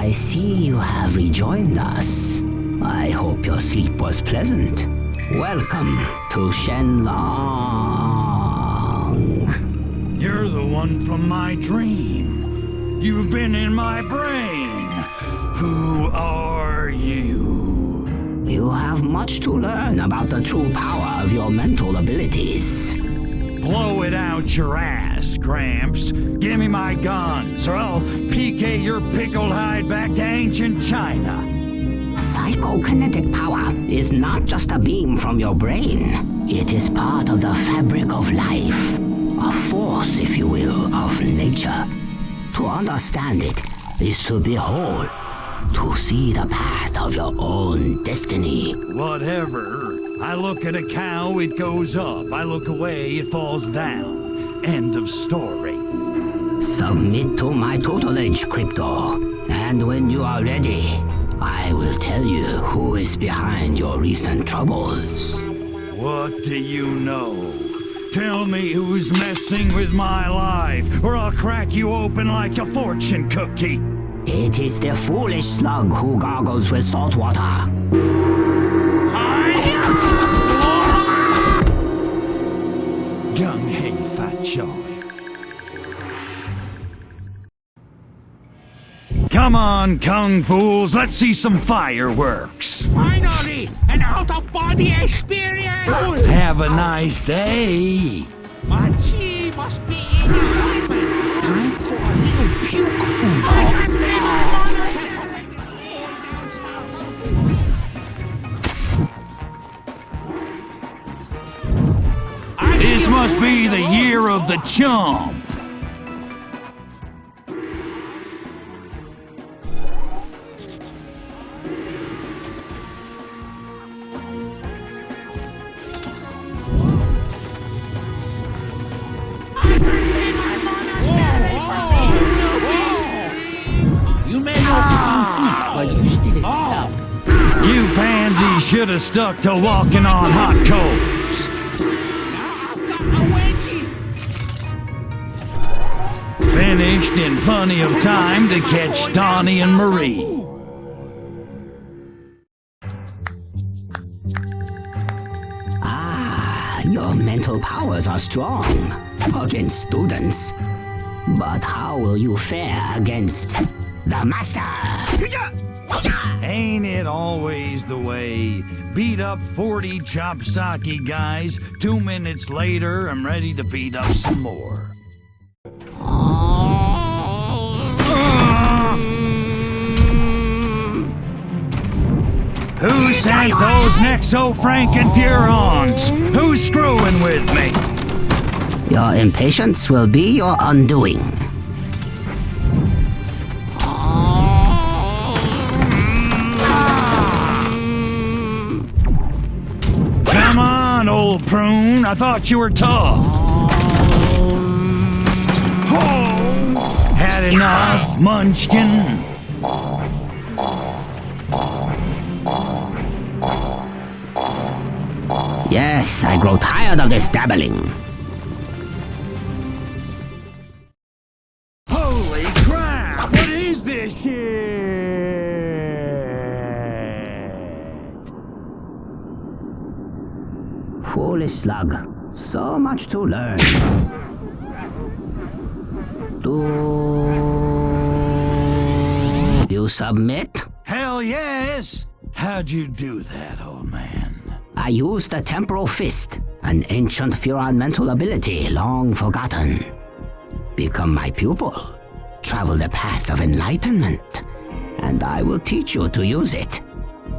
I see you have rejoined us. I hope your sleep was pleasant. Welcome to Shen Long. You're the one from my dream. You've been in my brain. Who are you? You have much to learn about the true power of your mental abilities. Blow it out your ass, Gramps. Give me my guns, or I'll PK your pickled hide back to ancient China. Psychokinetic power is not just a beam from your brain. It is part of the fabric of life. A force, if you will, of nature. To understand it is to behold, to see the path of your own destiny. Whatever. I look at a cow, it goes up. I look away, it falls down. End of story. Submit to my tutelage, Crypto. And when you are ready, I will tell you who is behind your recent troubles. What do you know? Tell me who's messing with my life, or I'll crack you open like a fortune cookie. It is the foolish slug who gargles with salt water. Gung Hei Fat Joy. Come on, Kung Fools, let's see some fireworks. Finally, an out-of-body experience! Have a nice day. My chi must be in alignment. Time for a little puke food. I can say my mother. This must be the year of the chump. You pansies should have stuck to walking on hot coals. Finished in plenty of time to catch Donnie and Marie. Your mental powers are strong against students. But how will you fare against the master? Ain't it always the way? Beat up 40 chopsocky guys, 2 minutes later I'm ready to beat up some more. Who sent those Nexo-Franken Furons? Who's screwing with me? Your impatience will be your undoing. Come on, old prune. I thought you were tough. Had enough, munchkin? Yes, I grow tired of this dabbling. Holy crap! What is this shit? Foolish slug. So much to learn. Do you submit? Hell yes! How'd you do that, old man? I used the temporal fist, an ancient Furon mental ability long forgotten. Become my pupil. Travel the path of enlightenment. And I will teach you to use it.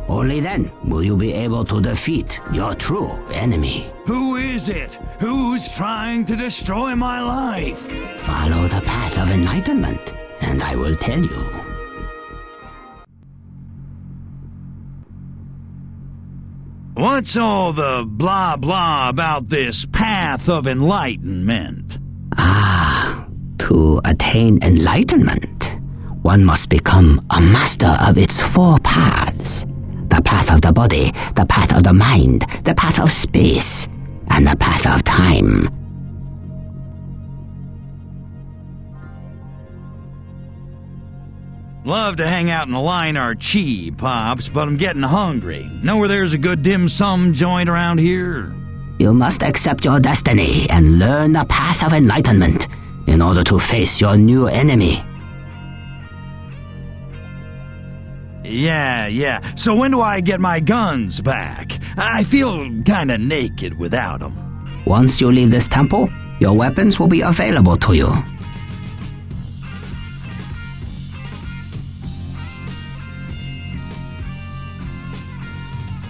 Only then will you be able to defeat your true enemy. Who is it? Who's trying to destroy my life? Follow the path of enlightenment, and I will tell you. What's all the blah blah about this path of enlightenment? To attain enlightenment, one must become a master of its 4 paths. The path of the body, the path of the mind, the path of space, and the path of time. Love to hang out and line our chi, Pops, but I'm getting hungry. Know where there's a good dim sum joint around here? You must accept your destiny and learn the path of enlightenment in order to face your new enemy. Yeah. So when do I get my guns back? I feel kinda naked without them. Once you leave this temple, your weapons will be available to you.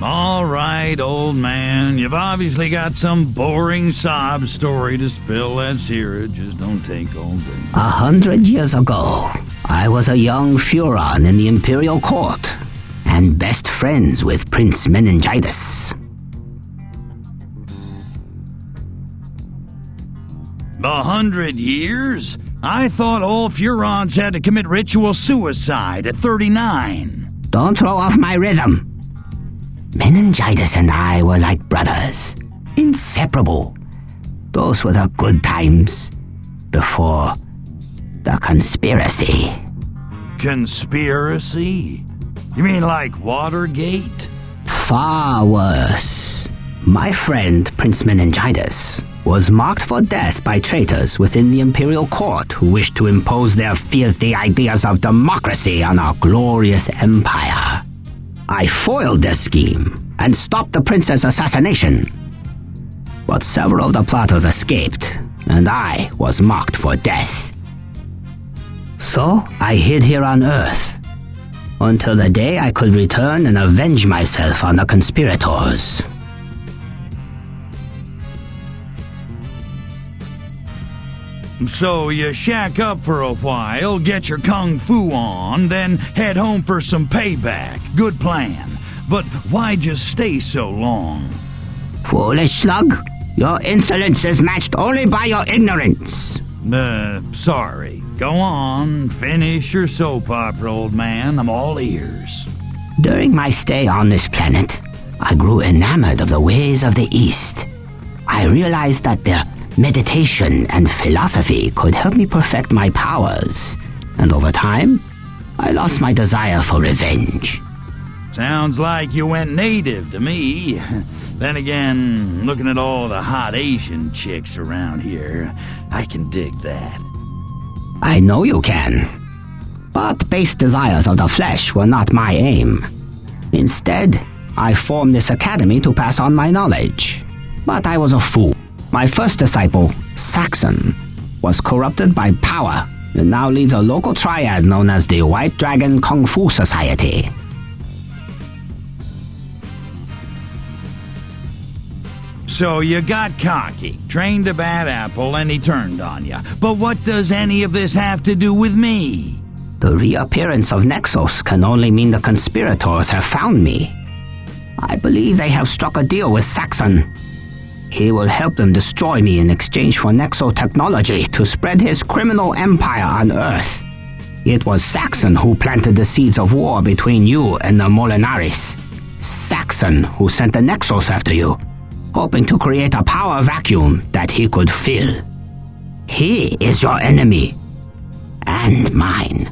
All right, old man. You've obviously got some boring sob story to spill. Let's hear it. Just don't take all day. 100 years ago, I was a young Furon in the Imperial Court and best friends with Prince Meningitis. 100 years? I thought all Furons had to commit ritual suicide at 39. Don't throw off my rhythm. Meningitis and I were like brothers, inseparable. Those were the good times before the conspiracy. Conspiracy? You mean like Watergate? Far worse. My friend, Prince Meningitis, was marked for death by traitors within the Imperial Court who wished to impose their filthy ideas of democracy on our glorious empire. I foiled their scheme and stopped the prince's assassination. But several of the plotters escaped, and I was marked for death. So I hid here on Earth, until the day I could return and avenge myself on the conspirators. So you shack up for a while, get your kung fu on, then head home for some payback. Good plan. But why'd you stay so long? Foolish slug, your insolence is matched only by your ignorance. Sorry. Go on, finish your soap opera, old man. I'm all ears. During my stay on this planet, I grew enamored of the ways of the East. I realized that their meditation and philosophy could help me perfect my powers, and over time, I lost my desire for revenge. Sounds like you went native to me. Then again, looking at all the hot Asian chicks around here, I can dig that. I know you can. But base desires of the flesh were not my aim. Instead, I formed this academy to pass on my knowledge. But I was a fool. My first disciple, Saxon, was corrupted by power and now leads a local triad known as the White Dragon Kung Fu Society. So you got cocky, trained a bad apple, and he turned on you. But what does any of this have to do with me? The reappearance of Nexus can only mean the conspirators have found me. I believe they have struck a deal with Saxon. He will help them destroy me in exchange for Nexo technology to spread his criminal empire on Earth. It was Saxon who planted the seeds of war between you and the Molinaris. Saxon who sent the Nexos after you, hoping to create a power vacuum that he could fill. He is your enemy, and mine.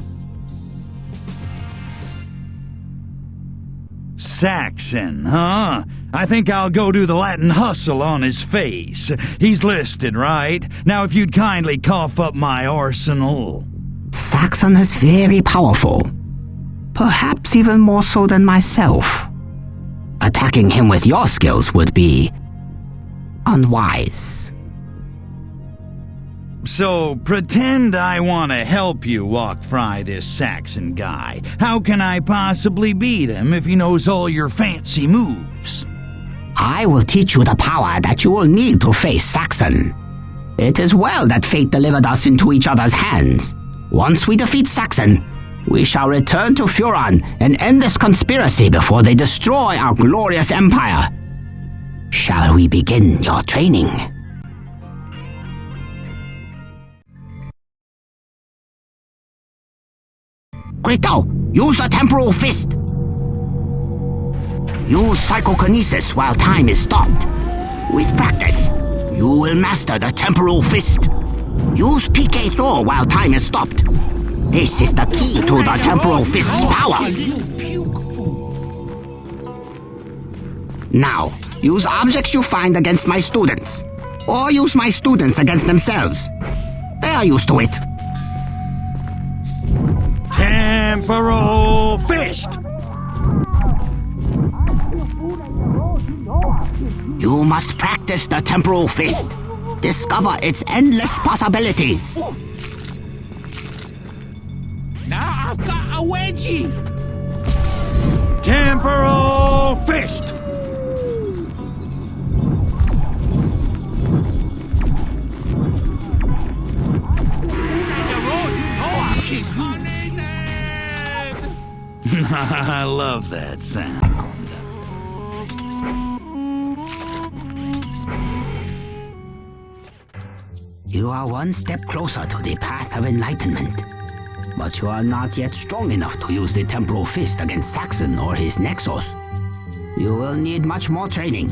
Saxon, huh? I think I'll go do the Latin hustle on his face. He's listed, right? Now if you'd kindly cough up my arsenal. Saxon is very powerful. Perhaps even more so than myself. Attacking him with your skills would be unwise. So, pretend I want to help you walk fry this Saxon guy. How can I possibly beat him if he knows all your fancy moves? I will teach you the power that you will need to face Saxon. It is well that fate delivered us into each other's hands. Once we defeat Saxon, we shall return to Furon and end this conspiracy before they destroy our glorious empire. Shall we begin your training? Grito, use the temporal fist! Use psychokinesis while time is stopped. With practice, you will master the temporal fist. Use PK Thor while time is stopped. This is the key to the temporal fist's power. Now, use objects you find against my students. Or use my students against themselves. They are used to it. Temporal fist! You must practice the temporal fist. Discover its endless possibilities. Now I've got a wedgie. Temporal fist! I love that sound. You are one step closer to the path of enlightenment. But you are not yet strong enough to use the temporal fist against Saxon or his Nexus. You will need much more training.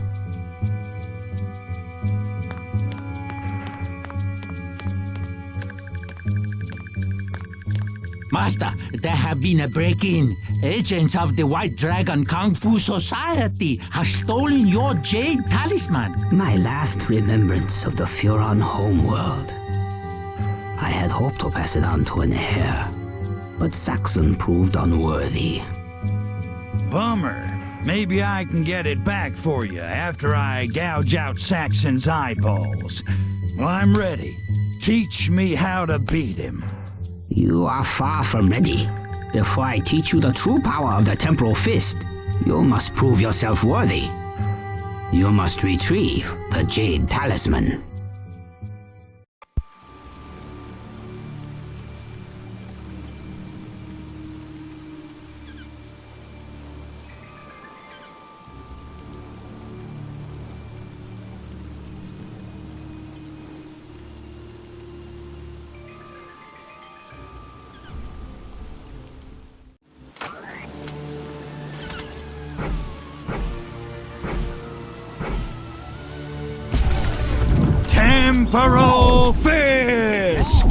Master, there have been a break-in. Agents of the White Dragon Kung Fu Society have stolen your jade talisman. My last remembrance of the Furon homeworld. I had hoped to pass it on to an heir, but Saxon proved unworthy. Bummer. Maybe I can get it back for you after I gouge out Saxon's eyeballs. Well, I'm ready. Teach me how to beat him. You are far from ready. Before I teach you the true power of the temporal fist, you must prove yourself worthy. You must retrieve the jade talisman. Temporal fist!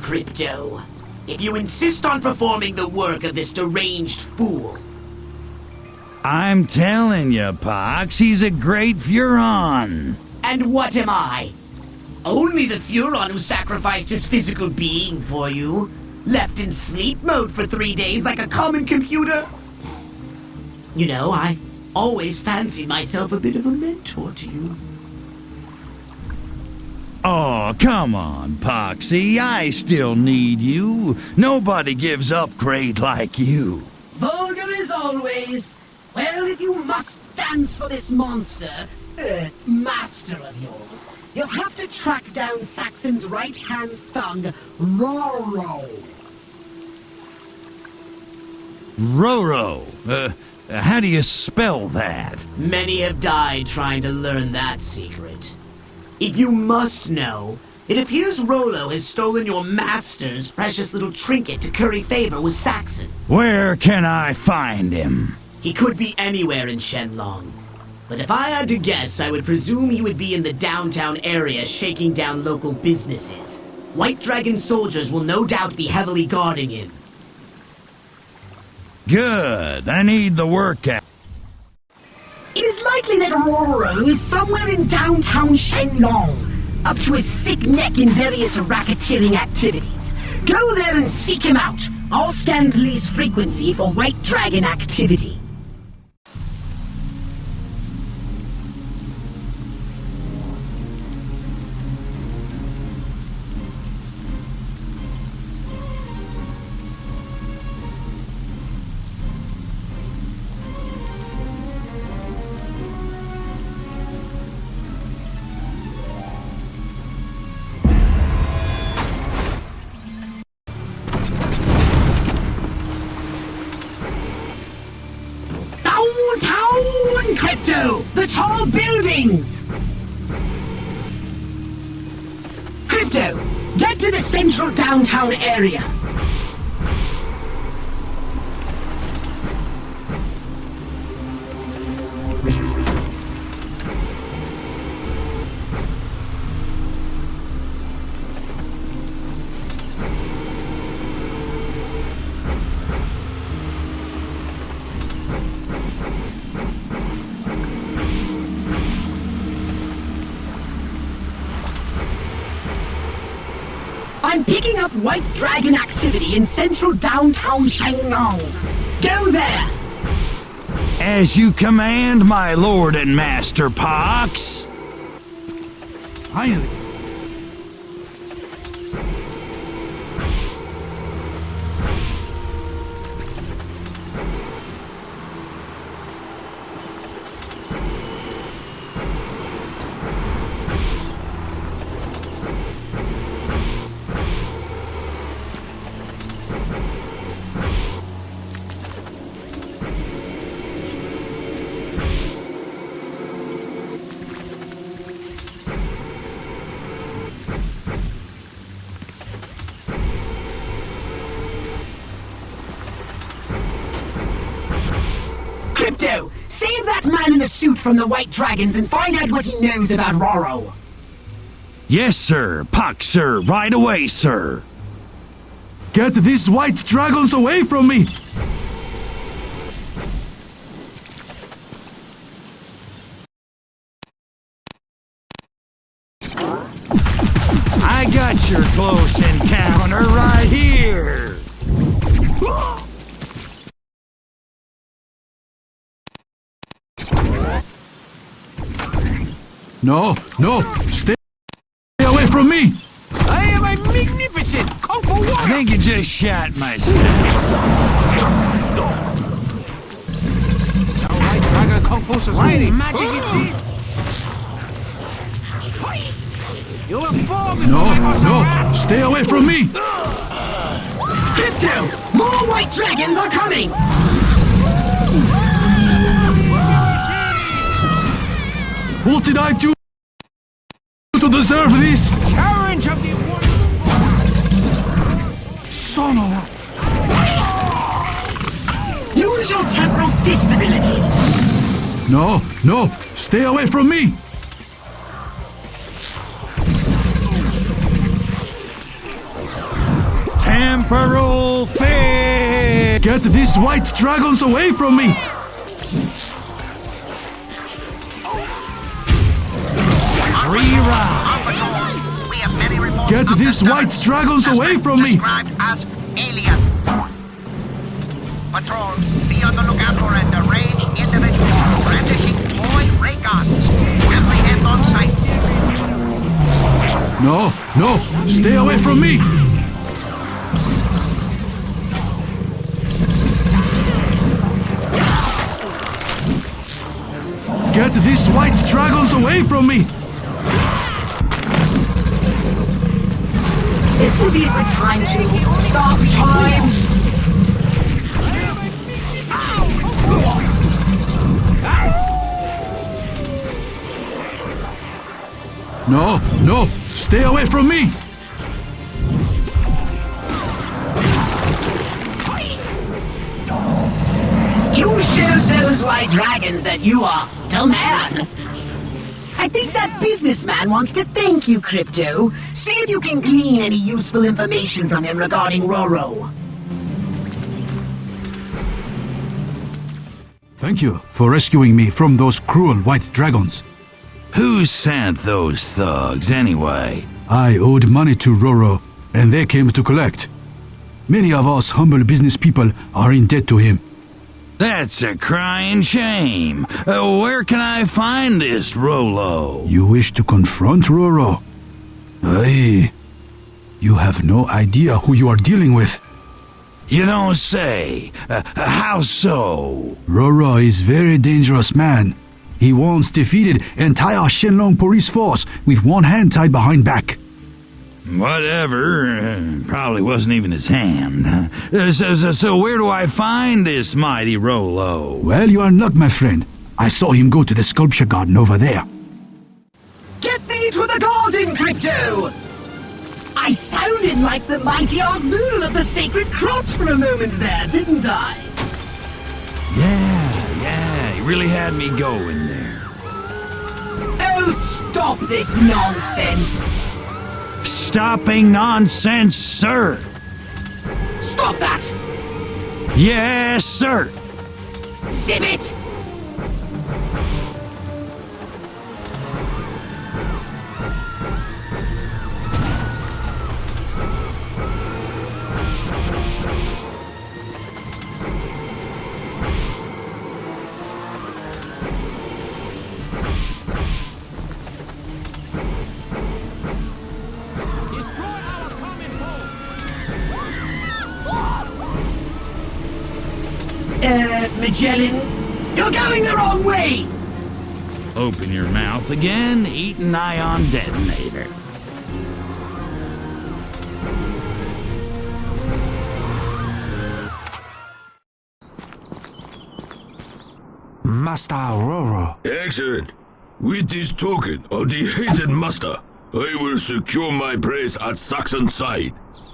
Crypto, if you insist on performing the work of this deranged fool... I'm telling you, Pox, he's a great Furon. And what am I? Only the Furon who sacrificed his physical being for you. Left in sleep mode for 3 days like a common computer. You know, I always fancied myself a bit of a mentor to you. Oh, come on, Poxy. I still need you. Nobody gives up great like you. Vulgar as always. Well, if you must dance for this monster, master of yours, you'll have to track down Saxon's right-hand thug, Roro. Roro? How do you spell that? Many have died trying to learn that secret. If you must know, it appears Rolo has stolen your master's precious little trinket to curry favor with Saxon. Where can I find him? He could be anywhere in Shenlong. But if I had to guess, I would presume he would be in the downtown area shaking down local businesses. White Dragon soldiers will no doubt be heavily guarding him. Good. I need the workout. It is likely that Roro is somewhere in downtown Shenlong, up to his thick neck in various racketeering activities. Go there and seek him out. I'll scan police frequency for White Dragon activity. Downtown Crypto! The tall buildings! Crypto, get to the central downtown area. I'm picking up white dragon activity in central downtown Shangnong. Go there! As you command, my lord and master Pox. Finally. Crypto, save that man in the suit from the White Dragons and find out what he knows about Roro. Yes, sir. Pox, sir. Right away, sir. Get these white dragons away from me! I got your close encounter right here. No, no, stay away from me! I am a magnificent Kung Fu warrior! I think you just shot myself. The White Dragon Kung Fu Society. Magic is this? You will fall before No, my muscle no, wrath. stay away from me! Crypto, more White Dragons are coming! What did I do to deserve this? Challenge of the warrior. Son of a... Use your temporal fist ability! No, no, stay away from me! Temporal fist. Get these white dragons away from me! Free ride. We have many reports Get of these white disturbance dragons away from me! described as alien. Patrol, be on the lookout for a deranged individual brandishing toy ray guns. Apprehend on sight. No, no, stay away from me! Get these white dragons away from me! This will be a good time to stop time! No, no, stay away from me! You showed those White Dragons that you are the man! I think that businessman wants to thank you, Crypto. See if you can glean any useful information from him regarding Roro. Thank you for rescuing me from those cruel white dragons. Who sent those thugs anyway? I owed money to Roro, and they came to collect. Many of us humble business people are in debt to him. That's a crying shame. Where can I find this Rolo? You wish to confront Roro? Aye. You have no idea who you are dealing with. You don't say. How so? Roro is very dangerous man. He once defeated entire Shenlong police force with one hand tied behind back. Whatever. Probably wasn't even his hand. So where do I find this mighty Rolo? Well, you are in luck, my friend. I saw him go to the sculpture garden over there. Get thee to the garden, Crypto! I sounded like the mighty Ogmoodle of the Sacred Crotch for a moment there, didn't I? Yeah, he really had me going there. Oh, stop this nonsense! Stopping nonsense, sir! Stop that! Yes, sir! Zip it! Magellan, you're going the wrong way! Open your mouth again, eat an ion detonator. Master Aurora. Excellent. With this token of the hated master, I will secure my place at Saxon's side.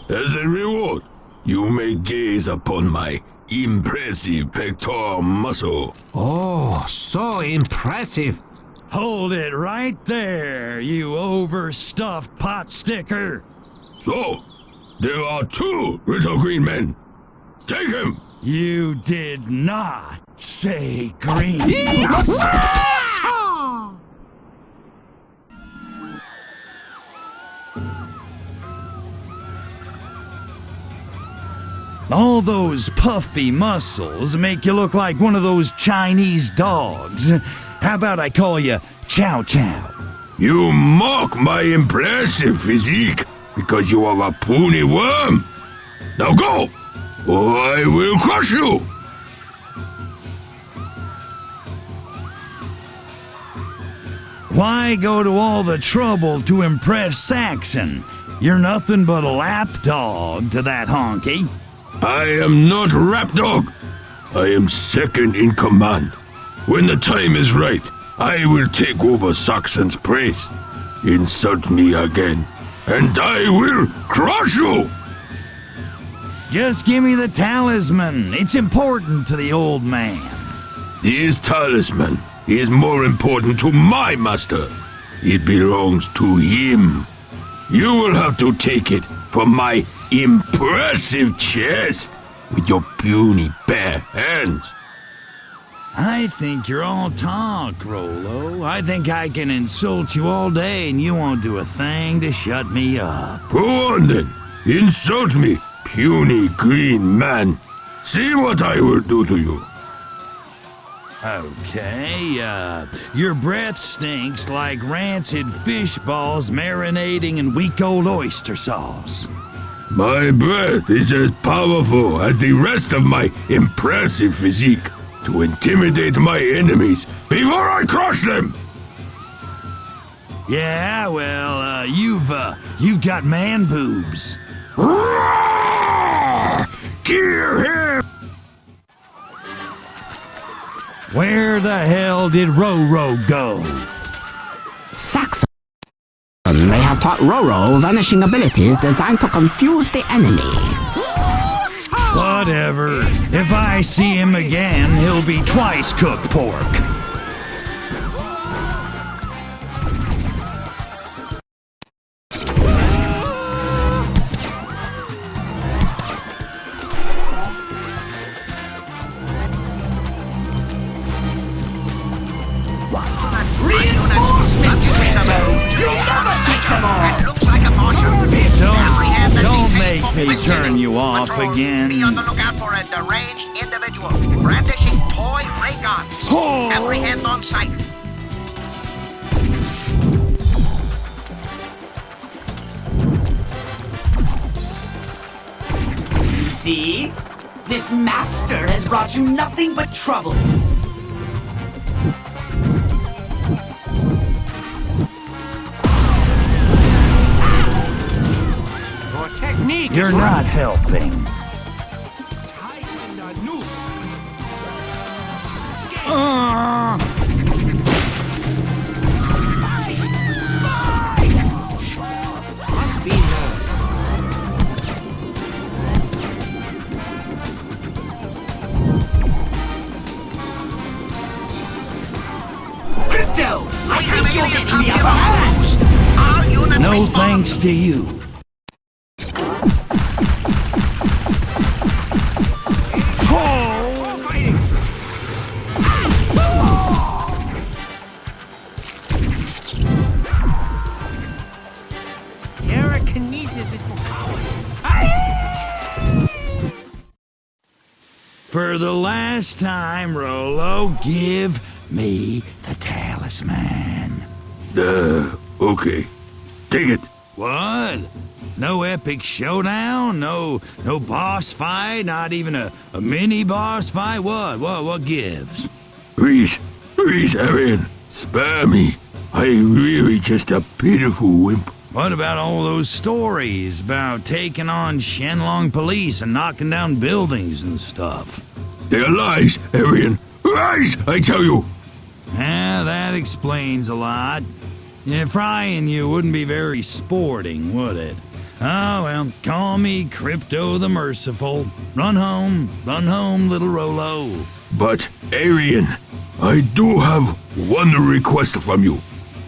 As a reward, you may gaze upon my impressive pectoral muscle. Oh, so impressive. Hold it right there, you overstuffed pot sticker. So, there are two little green men. Take him! You did not say green. All those puffy muscles make you look like one of those Chinese dogs. How about I call you Chow Chow? You mock my impressive physique because you are a puny worm. Now go, or I will crush you. Why go to all the trouble to impress Saxon? You're nothing but a lapdog to that honky. I am not Rapdog. I am second in command. When the time is right, I will take over Saxon's place. Insult me again, and I will crush you! Just give me the talisman. It's important to the old man. This talisman is more important to my master. It belongs to him. You will have to take it from my impressive chest with your puny bare hands. I think you're all talk, Rollo. I think I can insult you all day and you won't do a thing to shut me up. Go on then. Insult me, puny green man. See what I will do to you. Okay, your breath stinks like rancid fish balls marinating in week old oyster sauce. My breath is as powerful as the rest of my impressive physique to intimidate my enemies before I crush them. Yeah, well, you've got man boobs. Kill him! Where the hell did Roro go? Saxon may have taught Roro vanishing abilities designed to confuse the enemy. Whatever. If I see him again, he'll be twice cooked pork. Reinforcements, Grandma! You'll never take them all! It looks like a monster. Don't make me turn you off Be on again. the lookout for a deranged individual brandishing toy ray guns. Apprehend on sight. You see? This master has brought you nothing but trouble. Your technique You're is not helping. tighten the noose. Must be nerves. Crypto! I think you're getting the upper hand! All units No respond. thanks to you. Oh, fighting. Telekinesis is for cowards. For the last time, Rollo, give me the talisman. Okay. Take it. What? No epic showdown? No boss fight? Not even a mini boss fight? What gives? Please, Arian, spare me. I'm really just a pitiful wimp. What about all those stories about taking on Shenlong police and knocking down buildings and stuff? They're lies, Arian. Lies, I tell you. Yeah, that explains a lot. Yeah, frying you wouldn't be very sporting, would it? Oh, well, call me Crypto the Merciful. Run home, little Rolo. But, Arian, I do have one request from you.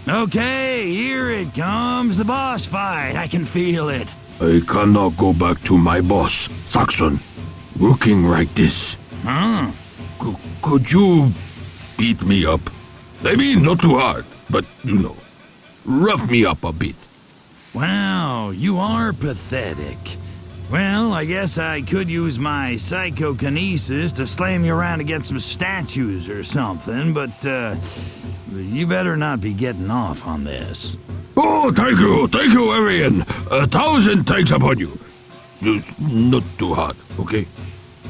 Okay, here it comes, the boss fight. I can feel it. I cannot go back to my boss, Saxon, looking like this. Huh? Could you beat me up? I mean, not too hard, but, rough me up a bit. Wow, you are pathetic. Well, I guess I could use my psychokinesis to slam you around against some statues or something, but, you better not be getting off on this. Oh, thank you, Arian. 1,000 thanks upon you. Just not too hard, okay?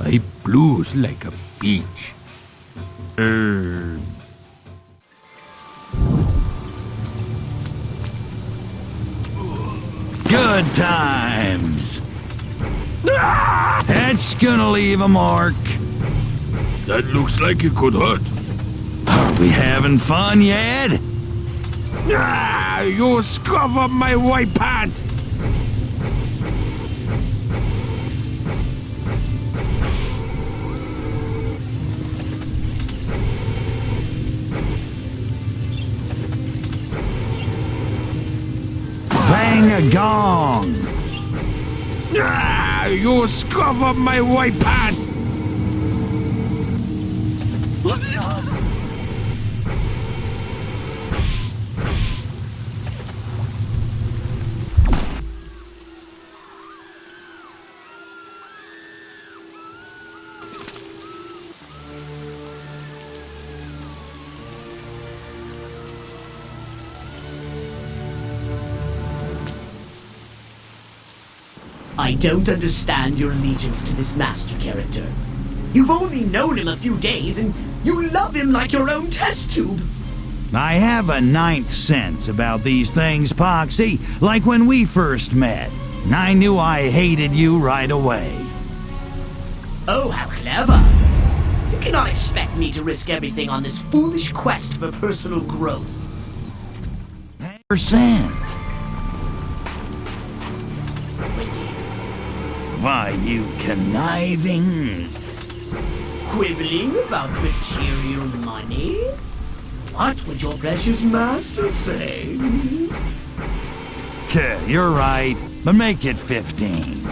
I blues like a peach. Good times. That's gonna leave a mark. That looks like it could hurt. Are we having fun yet? You scuff up my white pant! Bang a gong. You scuff up my white pant! I don't understand your allegiance to this master character. You've only known him a few days, and you love him like your own test tube. I have a ninth sense about these things, Poxy, like when we first met. And I knew I hated you right away. Oh, how clever. You cannot expect me to risk everything on this foolish quest for personal growth. %. Why, you conniving... Quibbling about material money? What would your precious master say? Okay, you're right, but make it 15.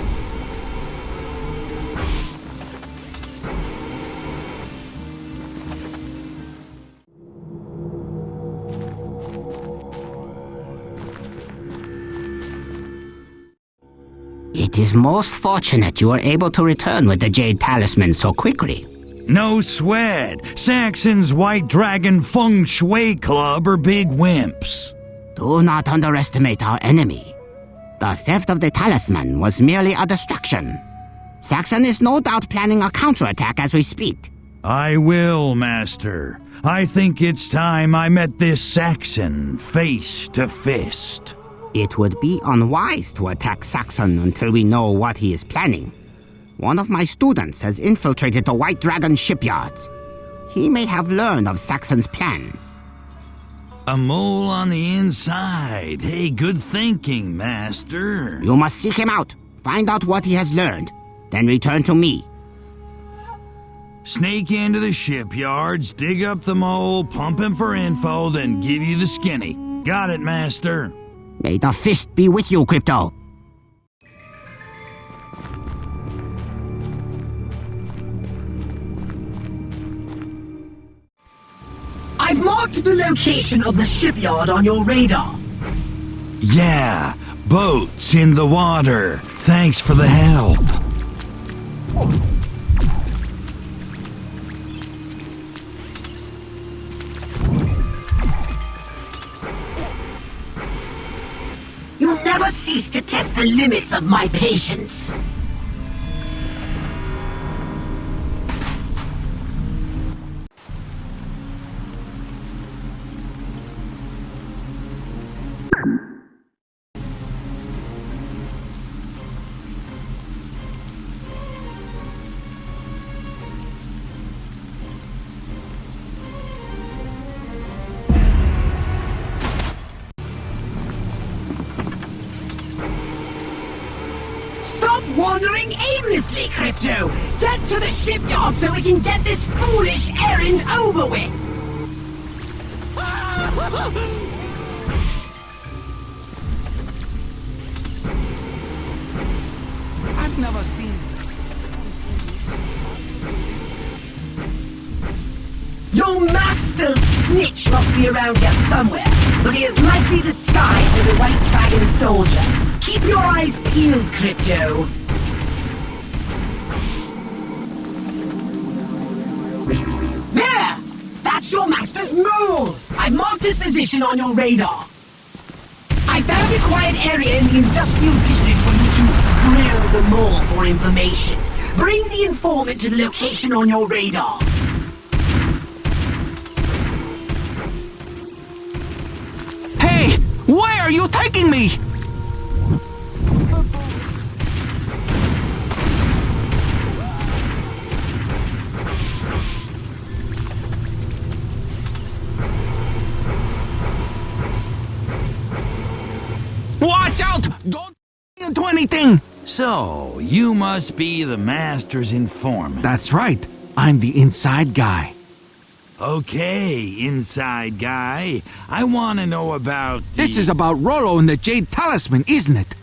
It is most fortunate you were able to return with the Jade Talisman so quickly. No sweat. Saxon's White Dragon Feng Shui Club are big wimps. Do not underestimate our enemy. The theft of the talisman was merely a distraction. Saxon is no doubt planning a counterattack as we speak. I will, Master. I think it's time I met this Saxon face to fist. It would be unwise to attack Saxon until we know what he is planning. One of my students has infiltrated the White Dragon shipyards. He may have learned of Saxon's plans. A mole on the inside. Hey, good thinking, Master. You must seek him out, find out what he has learned, then return to me. Sneak into the shipyards, dig up the mole, pump him for info, then give you the skinny. Got it, Master. May the fist be with you, Crypto. I've marked the location of the shipyard on your radar. Yeah, boats in the water. Thanks for the help. You'll never see cease to test the limits of my patience. Stop wandering aimlessly, Crypto! Get to the shipyard so we can get this foolish errand over with! I've never seen. Your master's snitch must be around here somewhere, but he is likely disguised as a White Dragon soldier. Keep your eyes peeled, Crypto. There! That's your master's mole! I've marked his position on your radar. I found a quiet area in the industrial district for you to grill the mole for information. Bring the informant to the location on your radar. Hey! Where are you taking me? Watch out! Don't into anything! So, you must be the Master's informant. That's right. I'm the inside guy. Okay, inside guy. I want to know about the... This is about Rollo and the Jade Talisman, isn't it?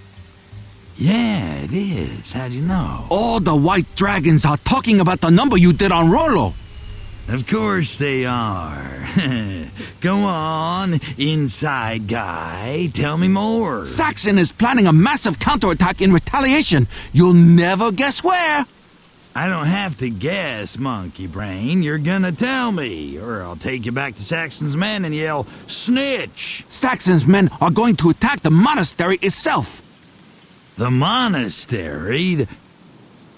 Yeah, it is. How'd you know? All the White Dragons are talking about the number you did on Rollo. Of course they are. Go on, inside guy. Tell me more. Saxon is planning a massive counterattack in retaliation. You'll never guess where. I don't have to guess, monkey brain. You're gonna tell me, or I'll take you back to Saxon's men and yell, snitch! Saxon's men are going to attack the monastery itself. The monastery?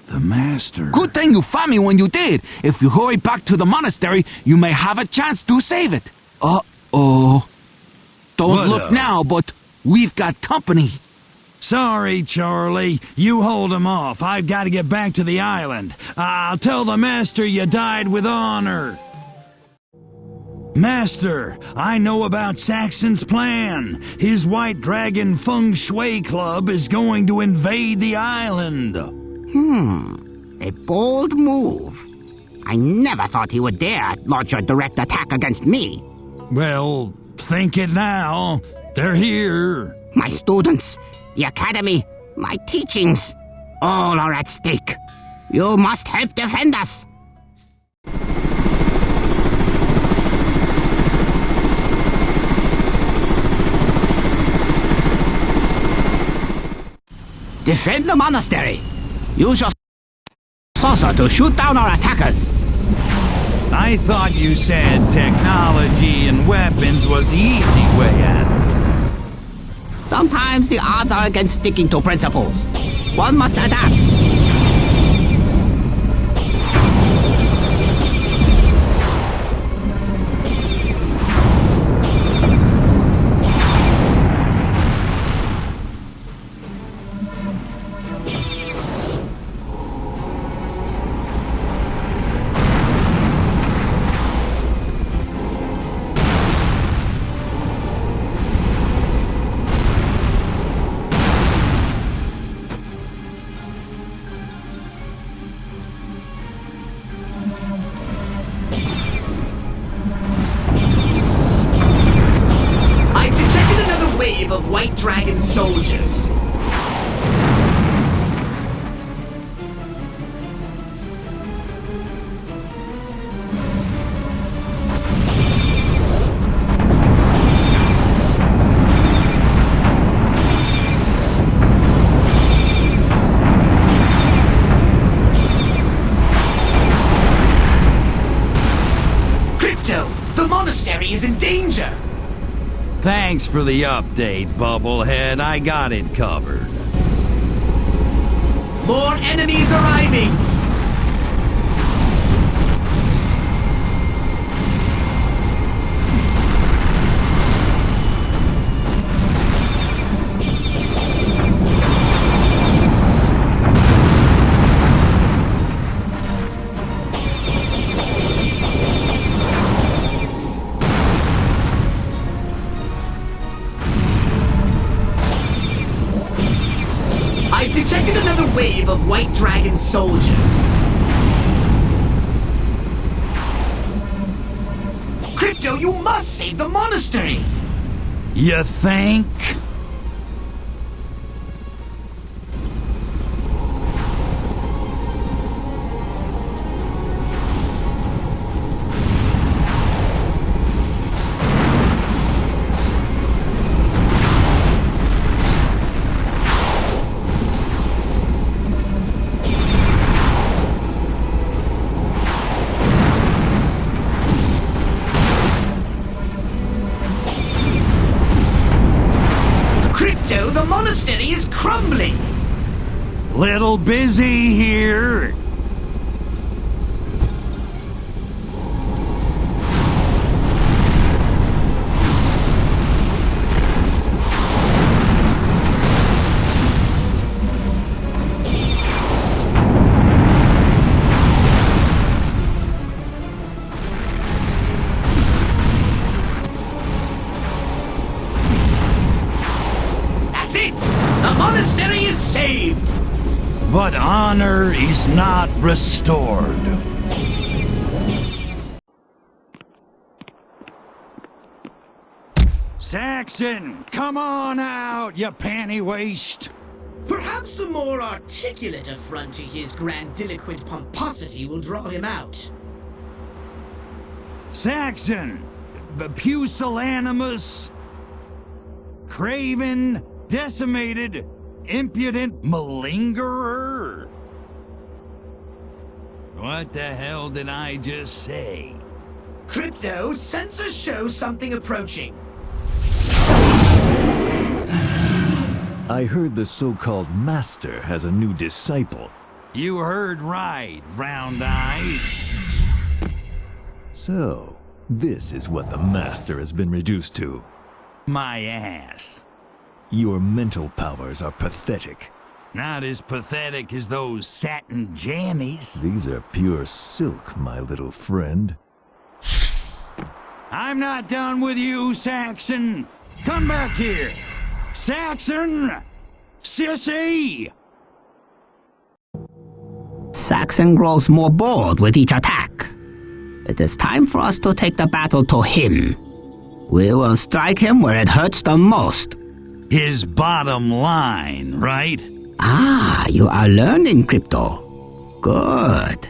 The Master... Good thing you found me when you did. If you hurry back to the monastery, you may have a chance to save it. Uh-oh. Don't What look up? now, but we've got company. Sorry, Charlie. You hold him off. I've got to get back to the island. I'll tell the Master you died with honor. Master, I know about Saxon's plan. His White Dragon Feng Shui Club is going to invade the island. A bold move. I never thought he would dare launch a direct attack against me. Well, think it now. They're here. My students, the academy, my teachings, all are at stake. You must help defend us. Defend the monastery. Use your saucer to shoot down our attackers. I thought you said technology and weapons was the easy way out. Sometimes the odds are against sticking to principles. One must adapt. Of White Dragon soldiers. Crypto, the monastery is in danger. Thanks for the update, Bubblehead. I got it covered. More enemies arriving! I've detected another wave of White Dragon soldiers. Crypto, you must save the monastery! You think? The monastery is crumbling! Little busy here. The monastery is saved! But honor is not restored. Saxon, come on out, you panty waste! Perhaps a more articulate affront to his grandiloquent pomposity will draw him out. Saxon, pusillanimous, craven, decimated, impudent malingerer? What the hell did I just say? Crypto, sensors show something approaching. I heard the so-called Master has a new disciple. You heard right, Round Eyes. So, this is what the Master has been reduced to. My ass. Your mental powers are pathetic. Not as pathetic as those satin jammies. These are pure silk, my little friend. I'm not done with you, Saxon. Come back here. Saxon! Sissy! Saxon grows more bold with each attack. It is time for us to take the battle to him. We will strike him where it hurts the most. His bottom line, right? Ah, you are learning, Crypto. Good.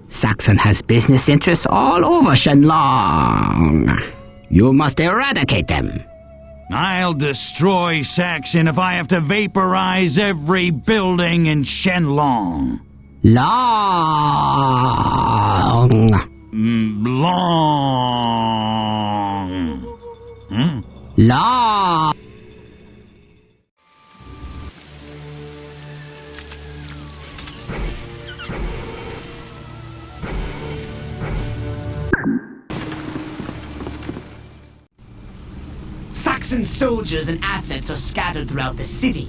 Saxon has business interests all over Shenlong. You must eradicate them. I'll destroy Saxon if I have to vaporize every building in Shenlong. Long. Long. Long. Saxon soldiers and assets are scattered throughout the city.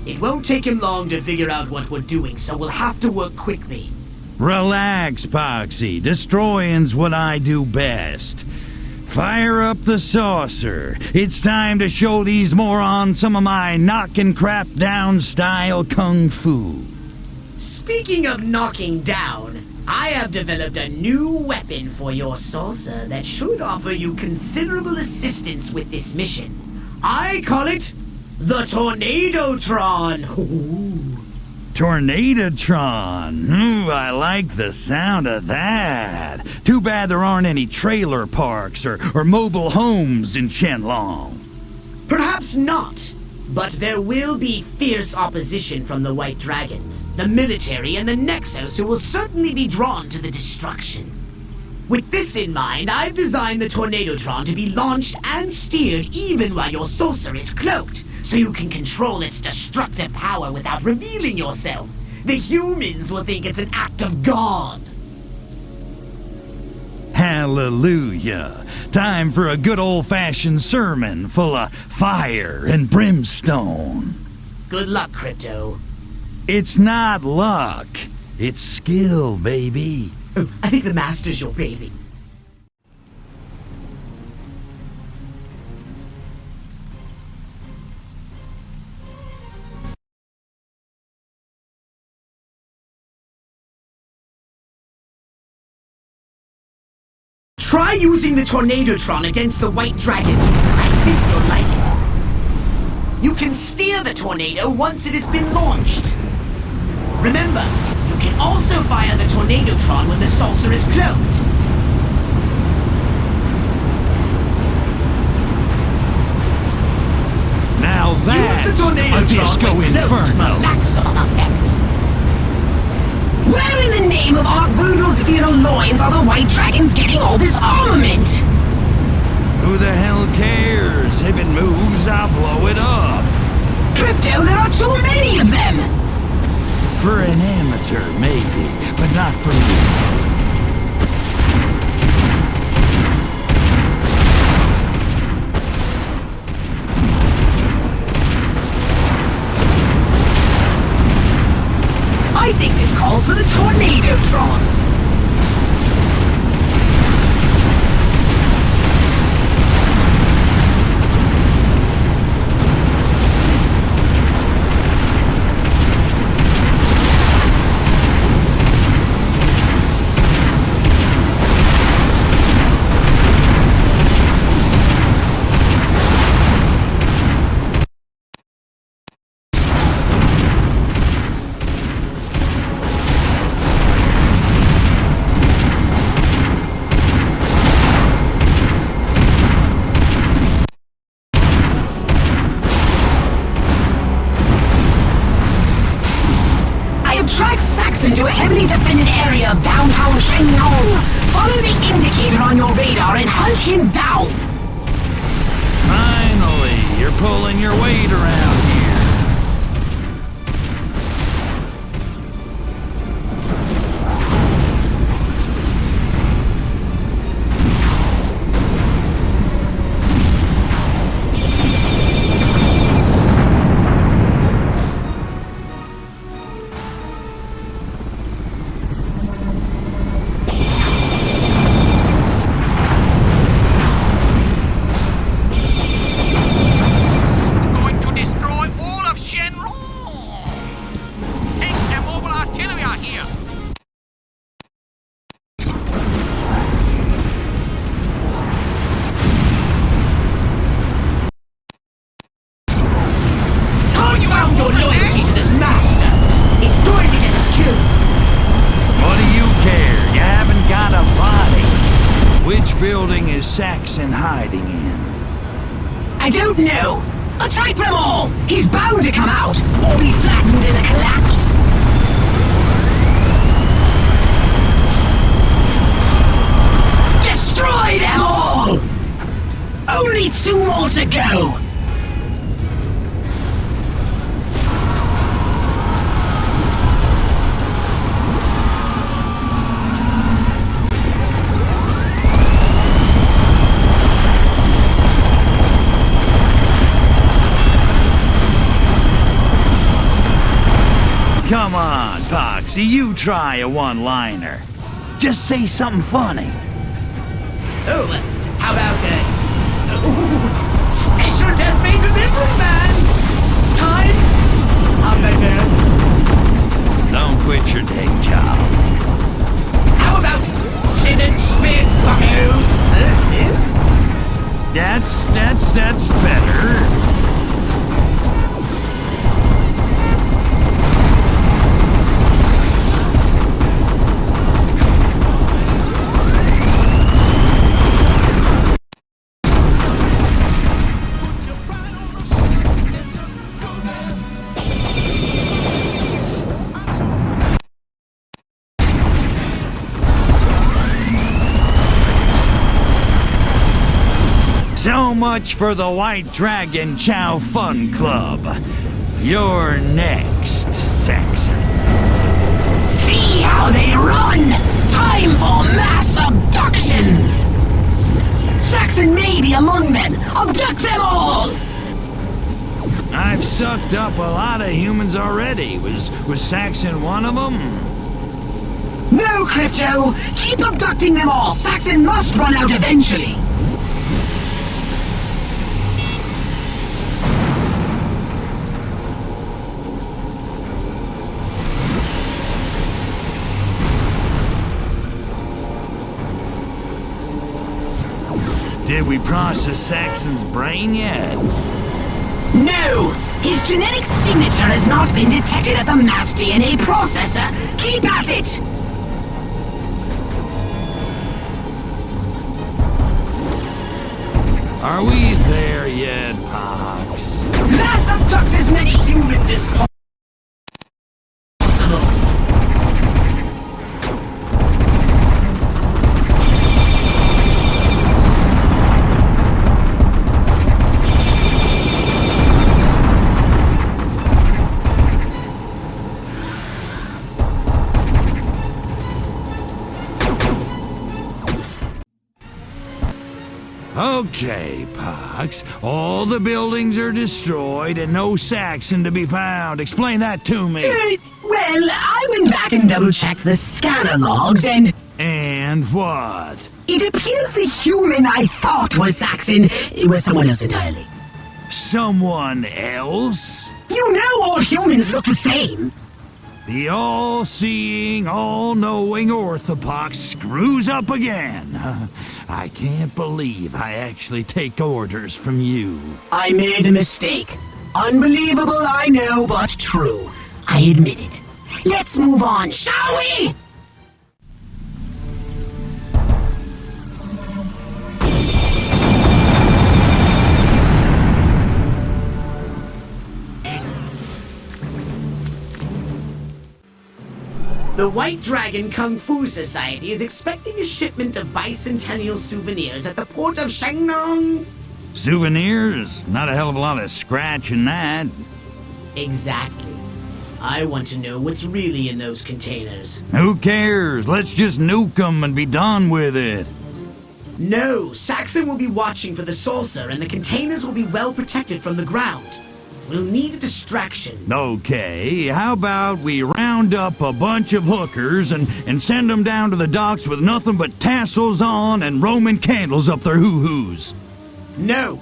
It won't take him long to figure out what we're doing, so we'll have to work quickly. Relax, Poxy. Destroying's what I do best. Fire up the saucer. It's time to show these morons some of my knockin' crap down style kung fu. Speaking of knocking down, I have developed a new weapon for your saucer that should offer you considerable assistance with this mission. I call it the Tornadotron. Tornadotron. Ooh, I like the sound of that. Too bad there aren't any trailer parks or mobile homes in Shenlong. Perhaps not, but there will be fierce opposition from the White Dragons, the military, and the Nexus, who will certainly be drawn to the destruction. With this in mind, I've designed the Tornadotron to be launched and steered even while your saucer is cloaked, so you can control its destructive power without revealing yourself. The humans will think it's an act of God. Hallelujah. Time for a good old-fashioned sermon full of fire and brimstone. Good luck, Crypto. It's not luck. It's skill, baby. Oh, I think the Master's your baby. Try using the Tornadotron against the White Dragons. I think you'll like it. You can steer the tornado once it has been launched. Remember, you can also fire the Tornadotron when the saucer is cloaked. Now that's a disco inferno. Maximum effect. Where in the name of Archvoodle's virile loins are the White Dragons getting all this armament? Who the hell cares? If it moves, I'll blow it up. Crypto, there are too many of them! For an amateur, maybe, but not for me. I think this calls for the Tornadotron! Into a heavily defended area of downtown Shen. Follow the indicator on your radar and hunt him down! Finally, you're pulling your weight around here. Building is Saxon hiding in? I don't know. Attack them all! He's bound to come out, or be flattened in the collapse! Destroy them all! Only 2 more to go! Come on, Poxy, you try a one-liner. Just say something funny. Oh, how about, special death made delivery, man! Time? I'll be there. Don't quit your day job. How about sit and spit, buckos? That's better. So much for the White Dragon Chow Fun Club. You're next, Saxon. See how they run! Time for mass abductions! Saxon may be among them! Abduct them all! I've sucked up a lot of humans already. Was Saxon one of them? No, Crypto! Keep abducting them all! Saxon must run out eventually! Did we process Saxon's brain yet? No! His genetic signature has not been detected at the mass DNA processor! Keep at it! Are we there yet, Pox? Mass abduct as many humans as possible! Okay, Pox. All the buildings are destroyed and no Saxon to be found. Explain that to me. Well, I went back and double-checked the scanner logs and... And what? It appears the human I thought was Saxon was someone else entirely. Someone else? You know all humans look the same. The all-seeing, all-knowing Orthopox screws up again. I can't believe I actually take orders from you. I made a mistake. Unbelievable, I know, but true. I admit it. Let's move on, shall we? The White Dragon Kung Fu Society is expecting a shipment of bicentennial souvenirs at the port of Shengnong. Souvenirs? Not a hell of a lot of scratch in that. Exactly. I want to know what's really in those containers. Who cares? Let's just nuke them and be done with it. No, Saxon will be watching for the saucer and the containers will be well protected from the ground. We'll need a distraction. Okay, how about we round up a bunch of hookers and send them down to the docks with nothing but tassels on and Roman candles up their hoo-hoos? No.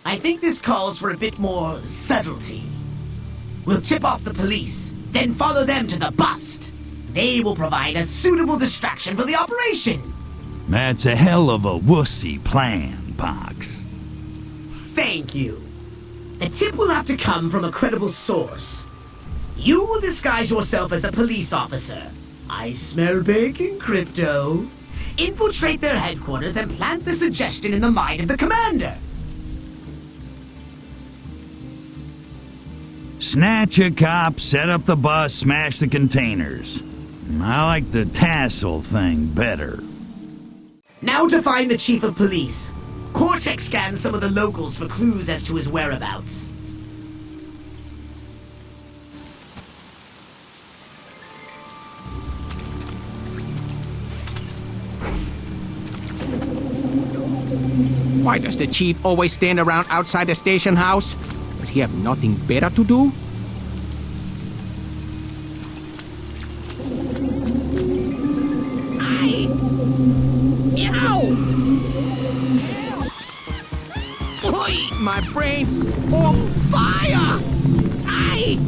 I think this calls for a bit more subtlety. We'll tip off the police, then follow them to the bust. They will provide a suitable distraction for the operation. That's a hell of a wussy plan, Pox. Thank you. The tip will have to come from a credible source. You will disguise yourself as a police officer. I smell bacon, Crypto. Infiltrate their headquarters and plant the suggestion in the mind of the commander. Snatch a cop, set up the bus, smash the containers. I like the tassel thing better. Now to find the chief of police. Cortex scans some of the locals for clues as to his whereabouts. Why does the chief always stand around outside the station house? Does he have nothing better to do? My brain's on fire! Aye!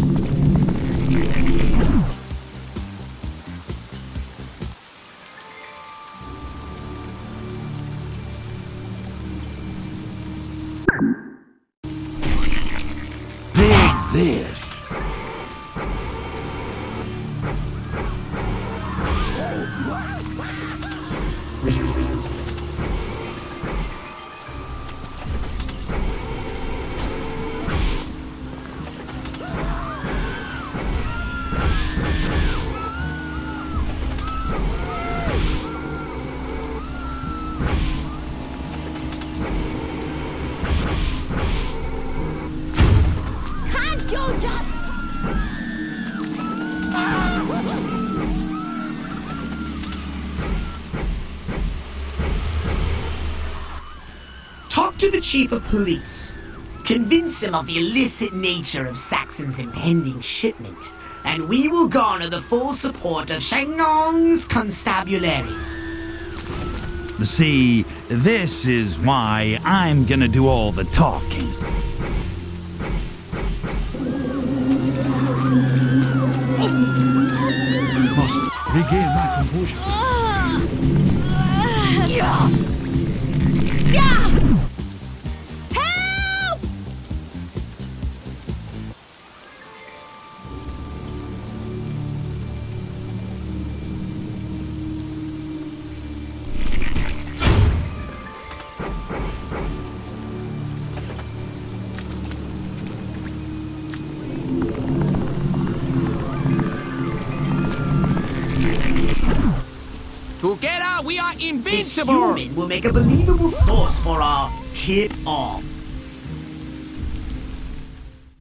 Dig this. to the chief of police. Convince him of the illicit nature of Saxon's impending shipment, and we will garner the full support of Shenlong's constabulary. See, this is why I'm gonna do all the talking. Must regain my composure. Together we are This invincible! human will make a believable source for our tip-off.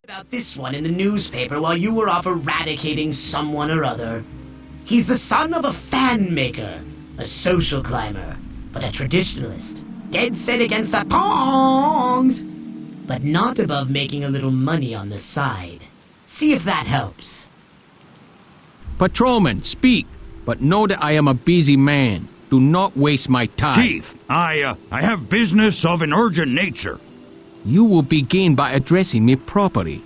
About this one in the newspaper while you were off eradicating someone or other. He's the son of a fan maker, a social climber, but a traditionalist, dead set against the tongs, but not above making a little money on the side. See if that helps. Patrolman, speak, but know that I am a busy man. Do not waste my time. Chief, I have business of an urgent nature. You will begin by addressing me properly.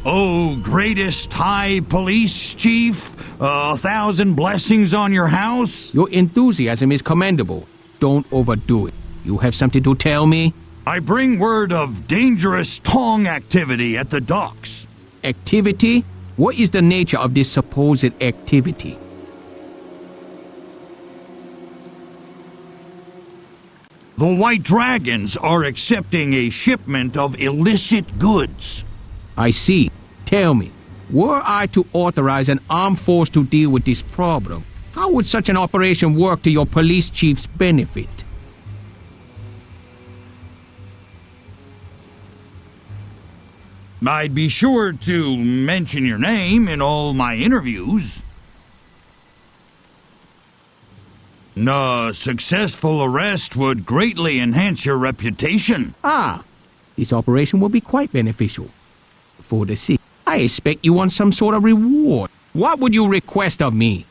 Oh, greatest high police chief, 1,000 blessings on your house. Your enthusiasm is commendable. Don't overdo it. You have something to tell me? I bring word of dangerous tong activity at the docks. Activity? What is the nature of this supposed activity? The White Dragons are accepting a shipment of illicit goods. I see. Tell me, were I to authorize an armed force to deal with this problem, how would such an operation work to your police chief's benefit? I'd be sure to mention your name in all my interviews. A successful arrest would greatly enhance your reputation. Ah, this operation will be quite beneficial. For the sea, I expect you want some sort of reward. What would you request of me?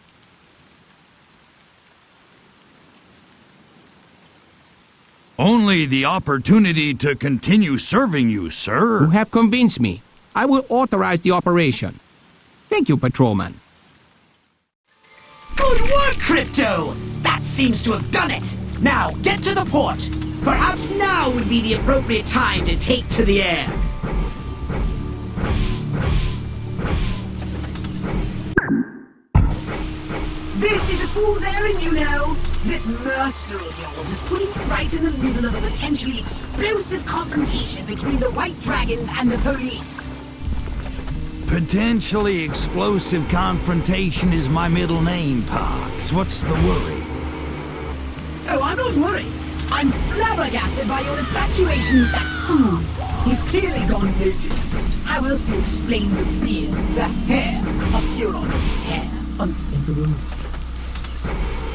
Only the opportunity to continue serving you, sir. You have convinced me. I will authorize the operation. Thank you, Patrolman. Good work, Crypto! That seems to have done it! Now, get to the port! Perhaps now would be the appropriate time to take to the air. This is a fool's errand, you know. This master of yours is putting you right in the middle of a potentially explosive confrontation between the White Dragons and the police. Potentially explosive confrontation is my middle name, Pox. What's the worry? Oh, I'm not worried. I'm flabbergasted by your infatuation with that fool. He's clearly gone rigid. How else do you explain the beard, the hair, a Furon hair? Unthinkable.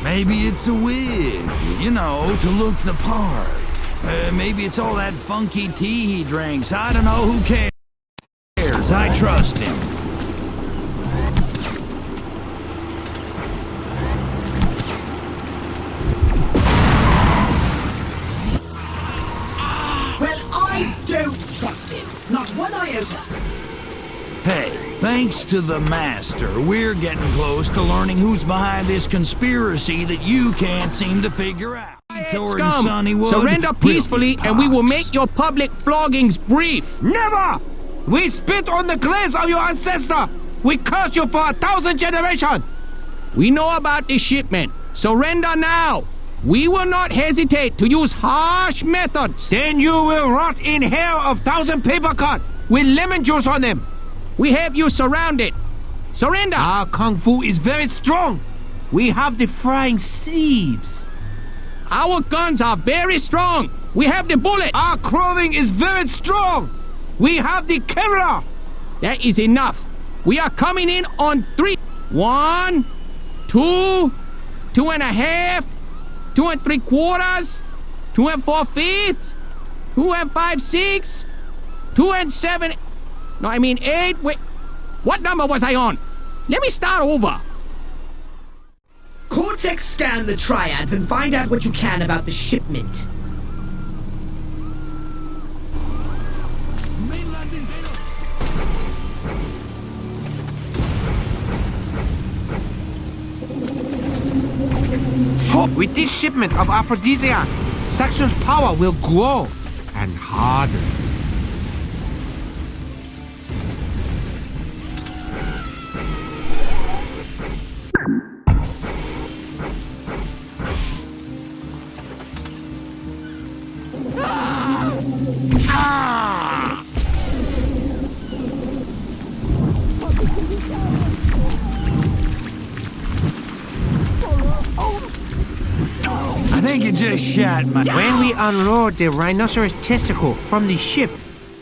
Maybe it's a wig, you know, to look the part. Maybe it's all that funky tea he drinks. I don't know, who cares? I trust him. Well, I don't trust him. Not one iota. Hey, thanks to the Master, we're getting close to learning who's behind this conspiracy that you can't seem to figure out. Scum, surrender peacefully and we will make your public floggings brief. Never! We spit on the graves of your ancestor! We curse you for 1,000 generations! We know about this shipment. Surrender now! We will not hesitate to use harsh methods. Then you will rot in hell of 1,000 paper cut with lemon juice on them! We have you surrounded. Surrender! Our kung fu is very strong. We have the flying sieves. Our guns are very strong. We have the bullets. Our clothing is very strong. We have the camera. That is enough. We are coming in on 3. 1, 2, 2.5, 2 3/4, 2 4/5, 2 5/6, 2 7. No, I mean 8. Wait, what number was I on? Let me start over. Cortex scan the triads and find out what you can about the shipment. With this shipment of aphrodisiac, Saxon's power will grow and harden. I think you just shot my... When we unload the rhinoceros testicle from the ship,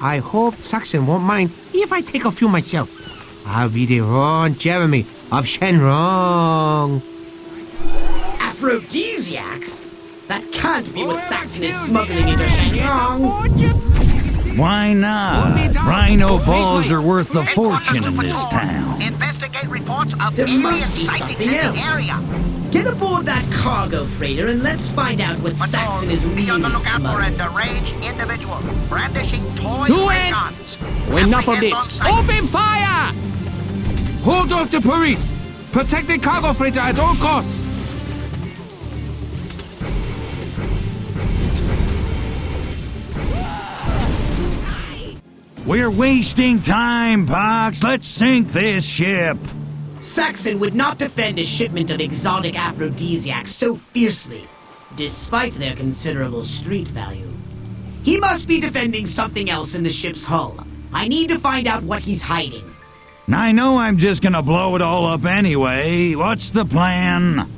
I hope Saxon won't mind if I take a few myself. I'll be the Ron Jeremy of Shenrong. Aphrodisiacs? That can't be what Saxon is smuggling into Shenrong. Why not? Rhino balls are worth a fortune in this town. Investigate reports of There alien must be sightings something in the else. area. Get aboard that cargo freighter and let's find out what Saxon is Be on the really lookout for a smuggling. deranged individual brandishing toy To ray it. guns. Enough of Apprehend on this. sight. Open fire! Hold off the police! Protect the cargo freighter at all costs! We're wasting time, Pox. Let's sink this ship. Saxon would not defend a shipment of exotic aphrodisiacs so fiercely, despite their considerable street value. He must be defending something else in the ship's hull. I need to find out what he's hiding. I know I'm just gonna blow it all up anyway. What's the plan?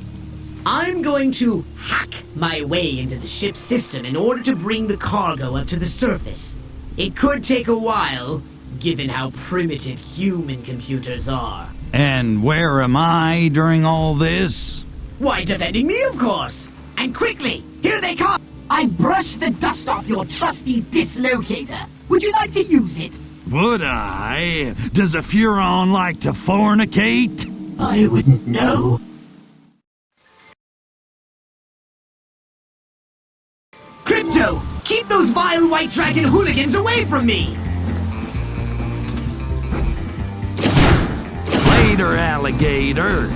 I'm going to hack my way into the ship's system in order to bring the cargo up to the surface. It could take a while, given how primitive human computers are. And where am I during all this? Why, defending me, of course! And quickly! Here they come! I've brushed the dust off your trusty dislocator. Would you like to use it? Would I? Does a Furon like to fornicate? I wouldn't know. Crypto! Keep those vile white dragon hooligans away from me! Later, alligator.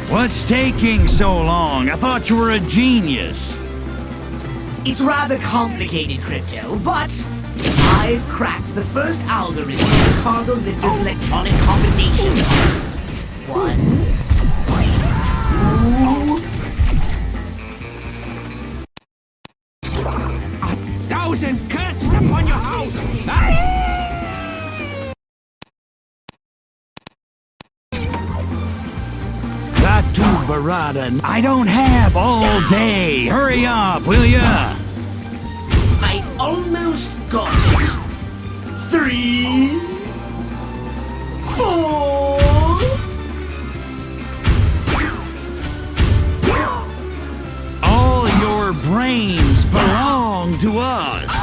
What's taking so long? I thought you were a genius. It's rather complicated, Crypto, but I've cracked the first algorithm of the cargo lifter's electronic combination. 1, 2... 1,000 curses upon your house! Got to Barada. I don't have all day. Hurry up, will ya? I almost got it. 3, 4... All your brains belong to us.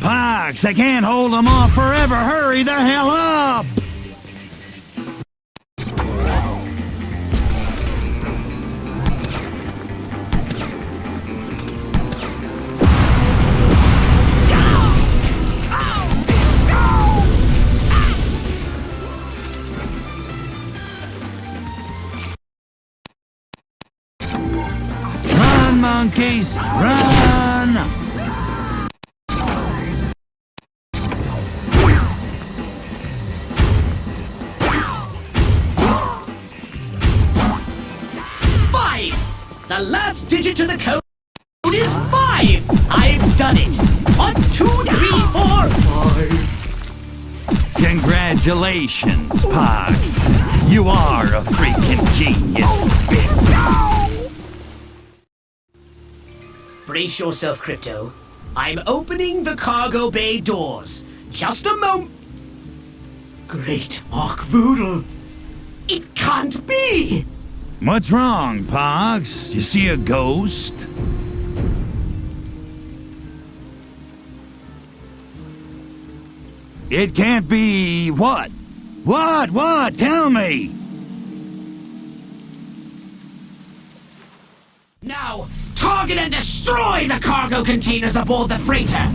Pox, I can't hold them off forever. Hurry the hell up! Run, monkeys, run! The last digit to the code is 5! I've done it! 1, 2, 3, 4, 5. Congratulations, Pox. You are a freaking genius. Brace yourself, Crypto. I'm opening the cargo bay doors. Just a moment. Great Arc-Voodle. It can't be! What's wrong, Pox? You see a ghost? It can't be what? What? Tell me! Now, target and destroy the cargo containers aboard the freighter!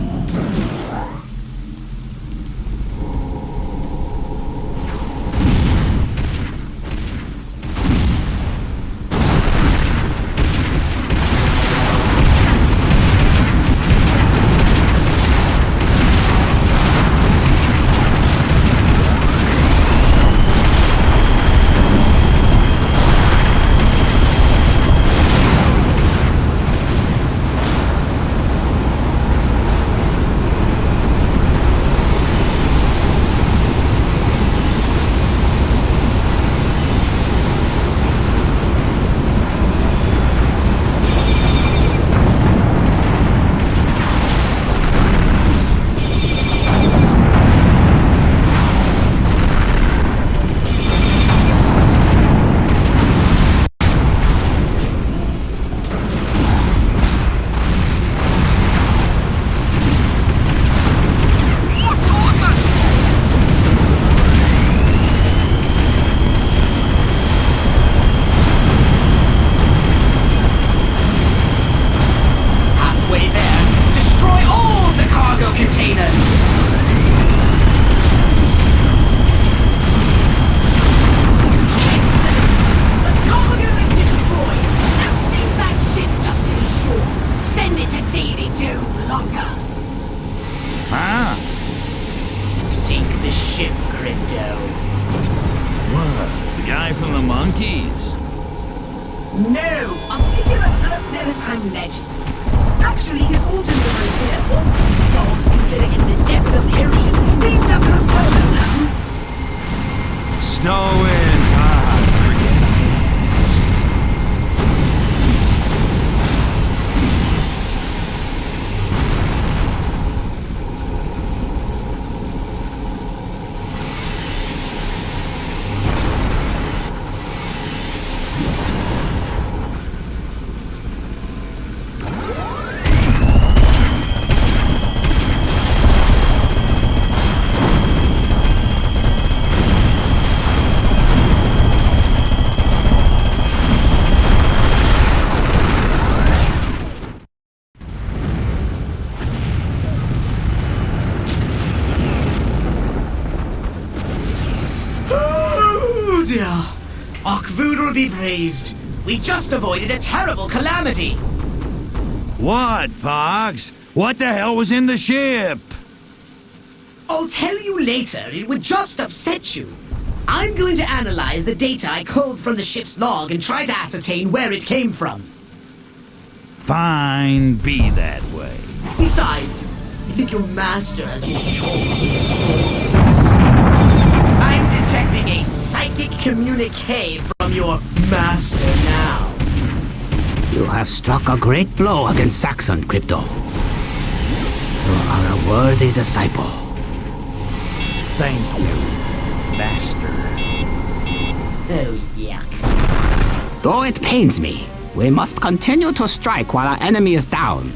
Arc-Voodle be praised. We just avoided a terrible calamity. What, Pox? What the hell was in the ship? I'll tell you later. It would just upset you. I'm going to analyze the data I culled from the ship's log and try to ascertain where it came from. Fine, be that way. Besides, I think your master has more choice in store. I'm detecting a psychic communique from your master now. You have struck a great blow against Saxon, Crypto. You are a worthy disciple. Thank you, Master. Oh, yuck. Though it pains me, we must continue to strike while our enemy is down.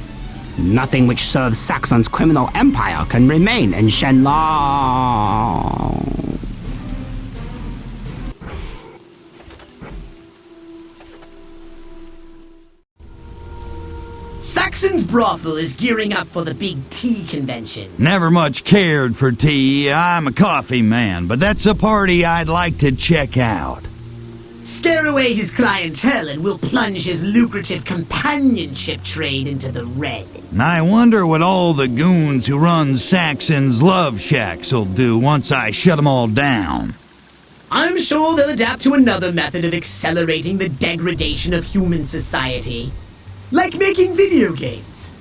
Nothing which serves Saxon's criminal empire can remain in Shen long. Saxon's brothel is gearing up for the big tea convention. Never much cared for tea. I'm a coffee man, but that's a party I'd like to check out. Scare away his clientele and we'll plunge his lucrative companionship trade into the red. I wonder what all the goons who run Saxon's love shacks will do once I shut them all down. I'm sure they'll adapt to another method of accelerating the degradation of human society. Like making video games.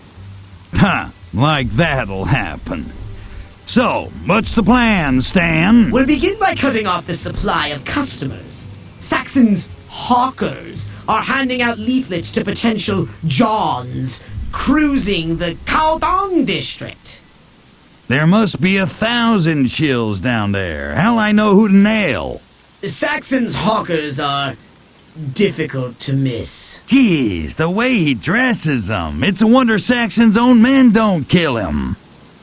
Huh, like that'll happen. So, what's the plan, Stan? We'll begin by cutting off the supply of customers. Saxon's hawkers are handing out leaflets to potential Johns cruising the Kaodong district. There must be 1,000 shills down there. How'll I know who to nail? Saxon's hawkers are difficult to miss. Geez, the way he dresses them. It's a wonder Saxon's own men don't kill him.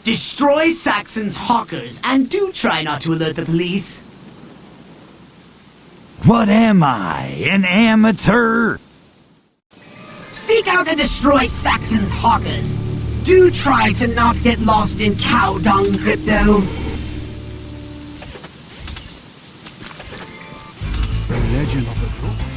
Destroy Saxon's hawkers and do try not to alert the police. What am I, an amateur? Seek out and destroy Saxon's hawkers. Do try to not get lost in cow dung crypto. The legend of the truth.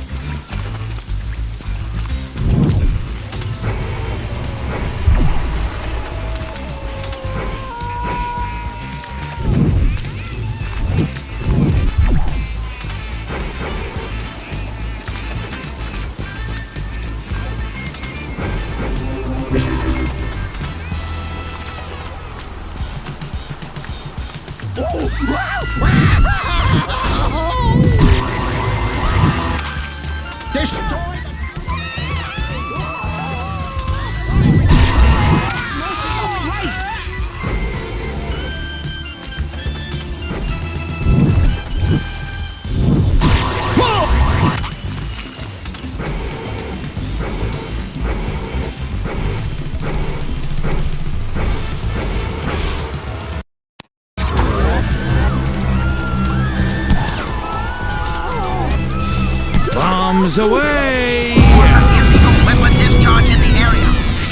Bombs away! Illegal weapon discharge in the area.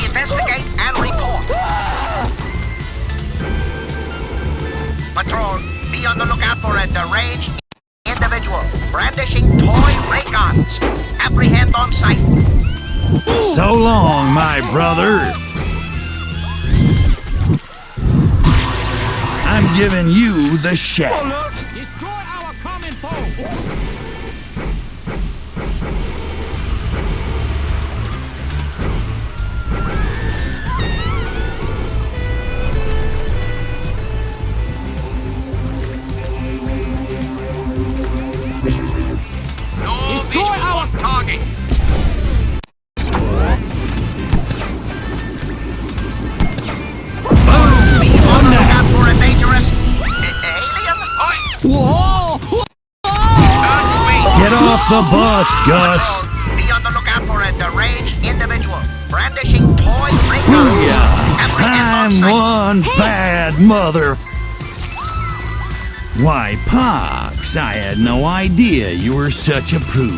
Investigate and report. Patrol, be on the lookout for a deranged individual brandishing toy ray guns. Apprehend on sight. So long, my brother. I'm giving you the shack. Destroy our common foe! Destroy our target. Be on the lookout for a dangerous alien. Whoa! Get off the bus, Gus. Be on the lookout for a deranged individual brandishing toy ray guns. Booyah! Apprehend on I'm sight. one bad mother. Why, Pox, I had no idea you were such a prude.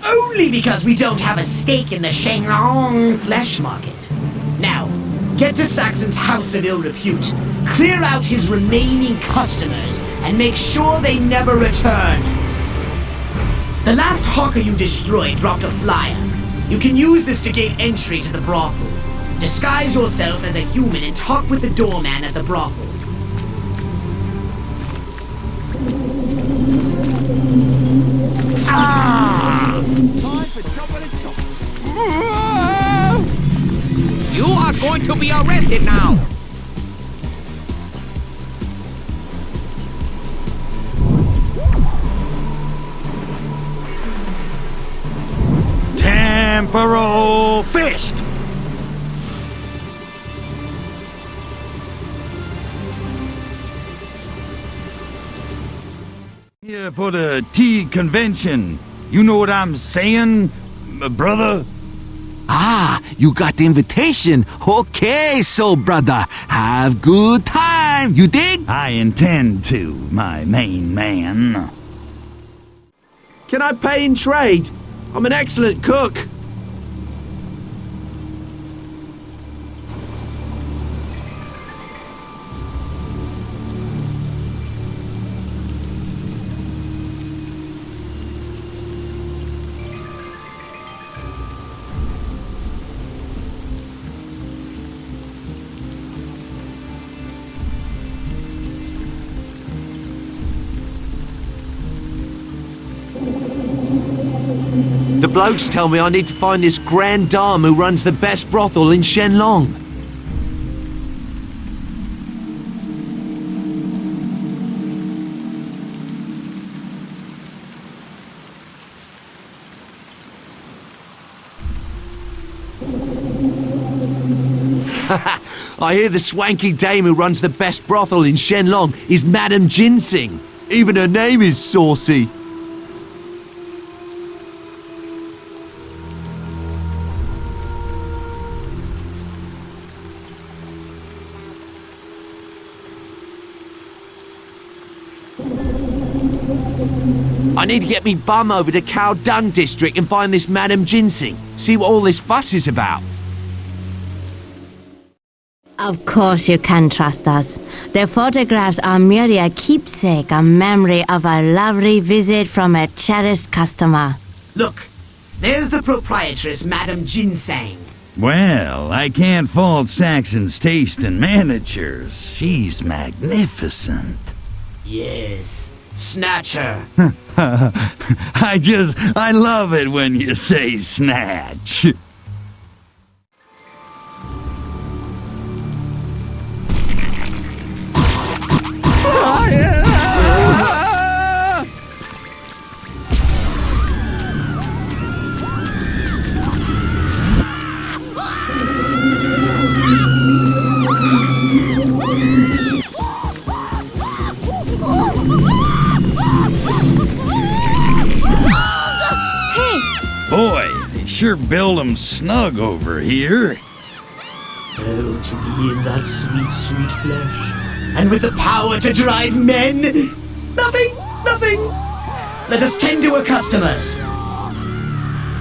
Only because we don't have a stake in the Shenlong flesh market. Now, get to Saxon's House of Ill Repute, clear out his remaining customers, and make sure they never return. The last hawker you destroyed dropped a flyer. You can use this to gain entry to the brothel. Disguise yourself as a human and talk with the doorman at the brothel. You are going to be arrested now! Temporal fist! Yeah, for the tea convention. You know what I'm saying, brother? Ah, you got the invitation. Okay, so brother, have good time. You dig? I intend to, my main man. Can I pay in trade? I'm an excellent cook. The blokes tell me I need to find this grand dame who runs the best brothel in Shenlong. I hear the swanky dame who runs the best brothel in Shenlong is Madame Ginseng. Even her name is saucy. I need to get me bum over to Cow Dung District and find this Madame Ginseng. See what all this fuss is about. Of course you can trust us. The photographs are merely a keepsake, a memory of a lovely visit from a cherished customer. Look, there's the proprietress, Madame Ginseng. Well, I can't fault Saxon's taste in miniatures. She's magnificent. Yes. Snatch her. I love it when you say snatch. Boy, they sure build 'em snug over here. Oh, to be in that sweet, sweet flesh. And with the power to drive men. Nothing. Let us tend to our customers.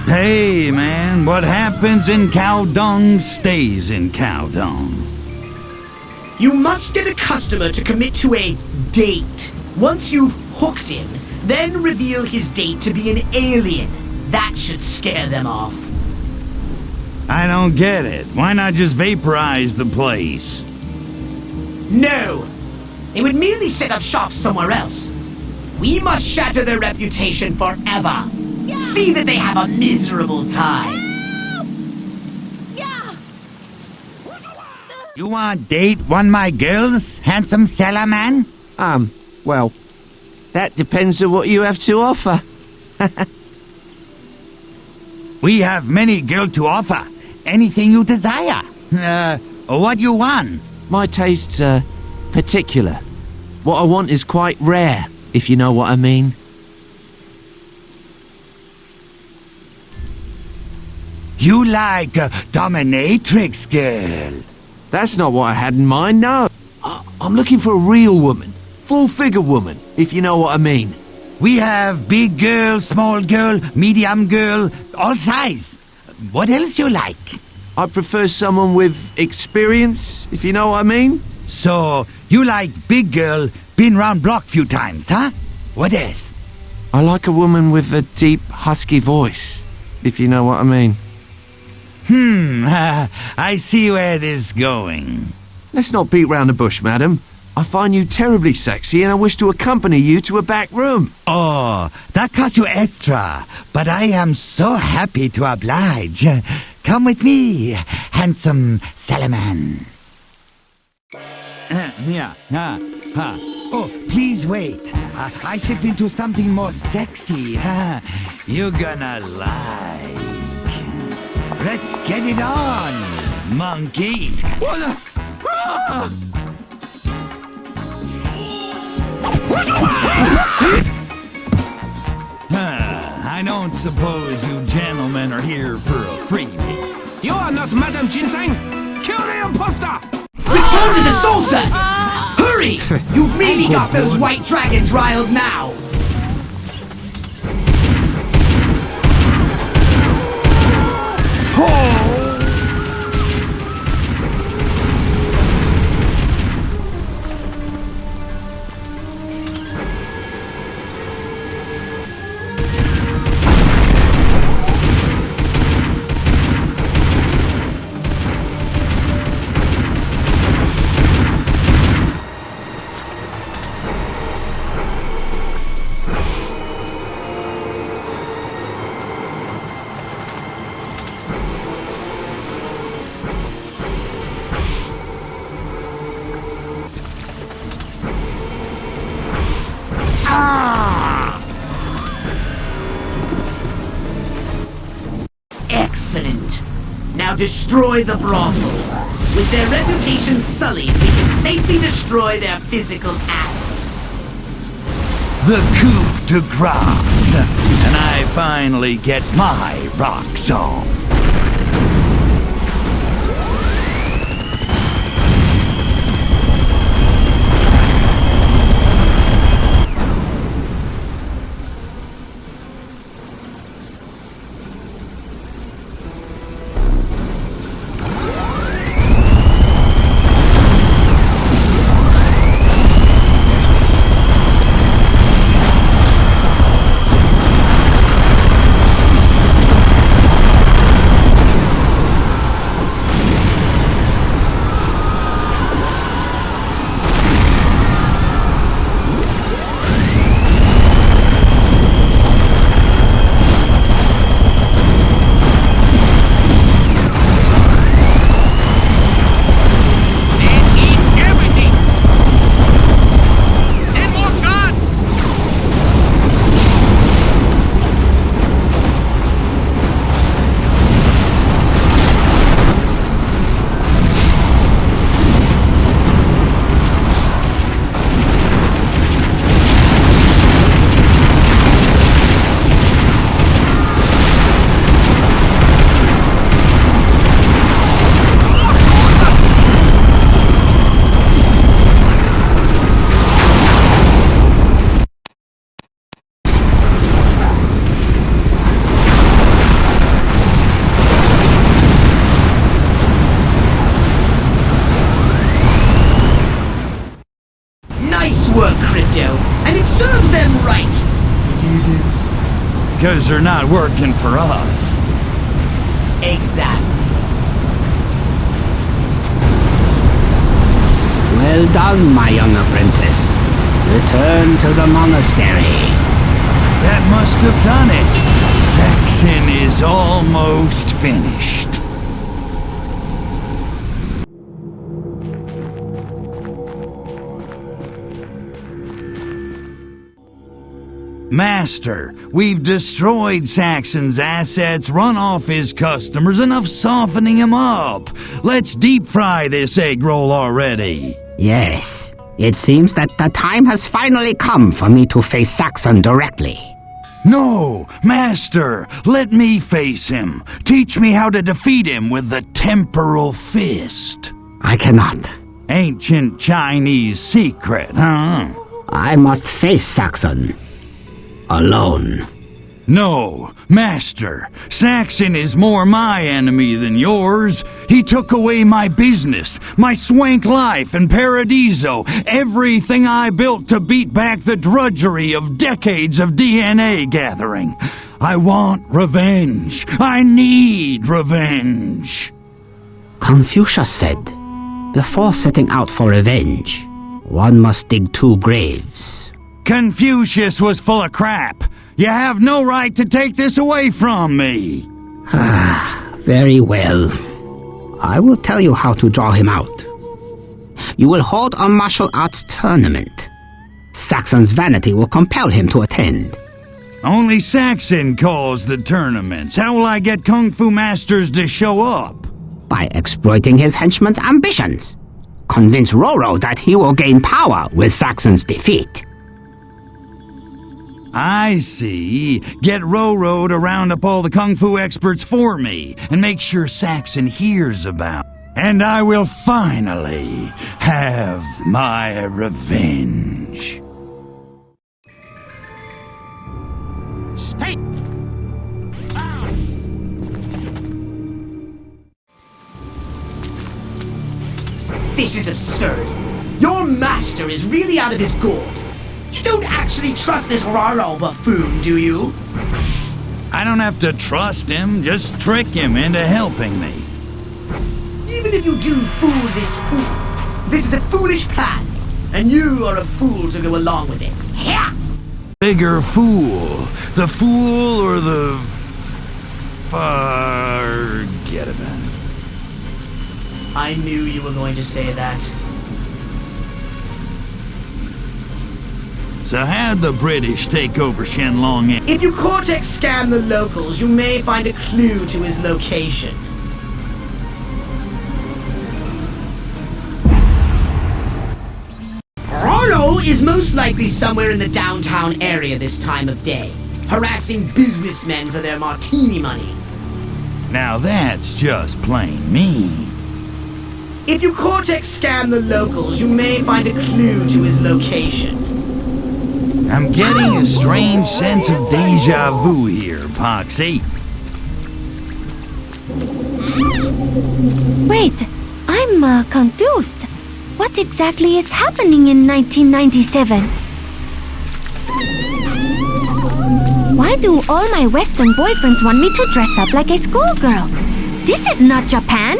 Hey, man, what happens in cow dung stays in cow dung. You must get a customer to commit to a date. Once you've hooked him, then reveal his date to be an alien. That should scare them off. I don't get it. Why not just vaporize the place? No! They would merely set up shop somewhere else. We must shatter their reputation forever. See that they have a miserable time. You want date one my girls, handsome sailor man? Well, that depends on what you have to offer. We have many girl to offer. Anything you desire. What you want? My tastes are particular. What I want is quite rare, if you know what I mean. You like a dominatrix girl? That's not what I had in mind, no. I'm looking for a real woman. Full-figure woman, if you know what I mean. We have big girl, small girl, medium girl, all size. What else you like? I prefer someone with experience, if you know what I mean. So, you like big girl, been round block few times, huh? What else? I like a woman with a deep, husky voice, if you know what I mean. I see where this is going. Let's not beat round the bush, madam. I find you terribly sexy and I wish to accompany you to a back room. Oh, that costs you extra, but I am so happy to oblige. Come with me, handsome Salaman. Oh, please wait. I stepped into something more sexy. You're gonna like. Let's get it on, monkey. I don't suppose you gentlemen are here for a freebie. You are not Madame Ginseng! Kill the imposter! Return to the soul set! Hurry! You've really got those white dragons riled now! Excellent. Now destroy the brothel. With their reputation sullied, we can safely destroy their physical assets. The coup de grace, and I finally get my rocks on. Work, Crypto, and it serves them right. Demons. Because they're not working for us. Exactly. Well done, my young apprentice. Return to the monastery. That must have done it. Saxon is almost finished. Master, we've destroyed Saxon's assets, run off his customers, enough softening him up. Let's deep fry this egg roll already. Yes, it seems that the time has finally come for me to face Saxon directly. No, Master, let me face him. Teach me how to defeat him with the temporal fist. I cannot. Ancient Chinese secret, huh? I must face Saxon. Alone. No, Master. Saxon is more my enemy than yours. He took away my business, my swank life and Paradiso, everything I built to beat back the drudgery of decades of DNA gathering. I want revenge. I need revenge. Confucius said, before setting out for revenge, one must dig 2 graves. Confucius was full of crap. You have no right to take this away from me. Very well. I will tell you how to draw him out. You will hold a martial arts tournament. Saxon's vanity will compel him to attend. Only Saxon calls the tournaments. How will I get Kung Fu masters to show up? By exploiting his henchman's ambitions. Convince Roro that he will gain power with Saxon's defeat. I see. Get Roro to round up all the Kung Fu experts for me, and make sure Saxon hears about it. And I will finally have my revenge. Stay! This is absurd. Your master is really out of his gourd. You don't actually trust this Raro buffoon, do you? I don't have to trust him, just trick him into helping me. Even if you do fool this fool, this is a foolish plan, and you are a fool to go along with it. Yeah. Bigger fool. The fool or the... Forget about it. I knew you were going to say that. So how'd the British take over Shenlong? If you Cortex scan the locals, you may find a clue to his location. Ro is most likely somewhere in the downtown area this time of day, harassing businessmen for their martini money. Now that's just plain mean. If you Cortex scan the locals, you may find a clue to his location. I'm getting a strange sense of deja vu here, Poxy. Wait, I'm confused. What exactly is happening in 1997? Why do all my Western boyfriends want me to dress up like a schoolgirl? This is not Japan.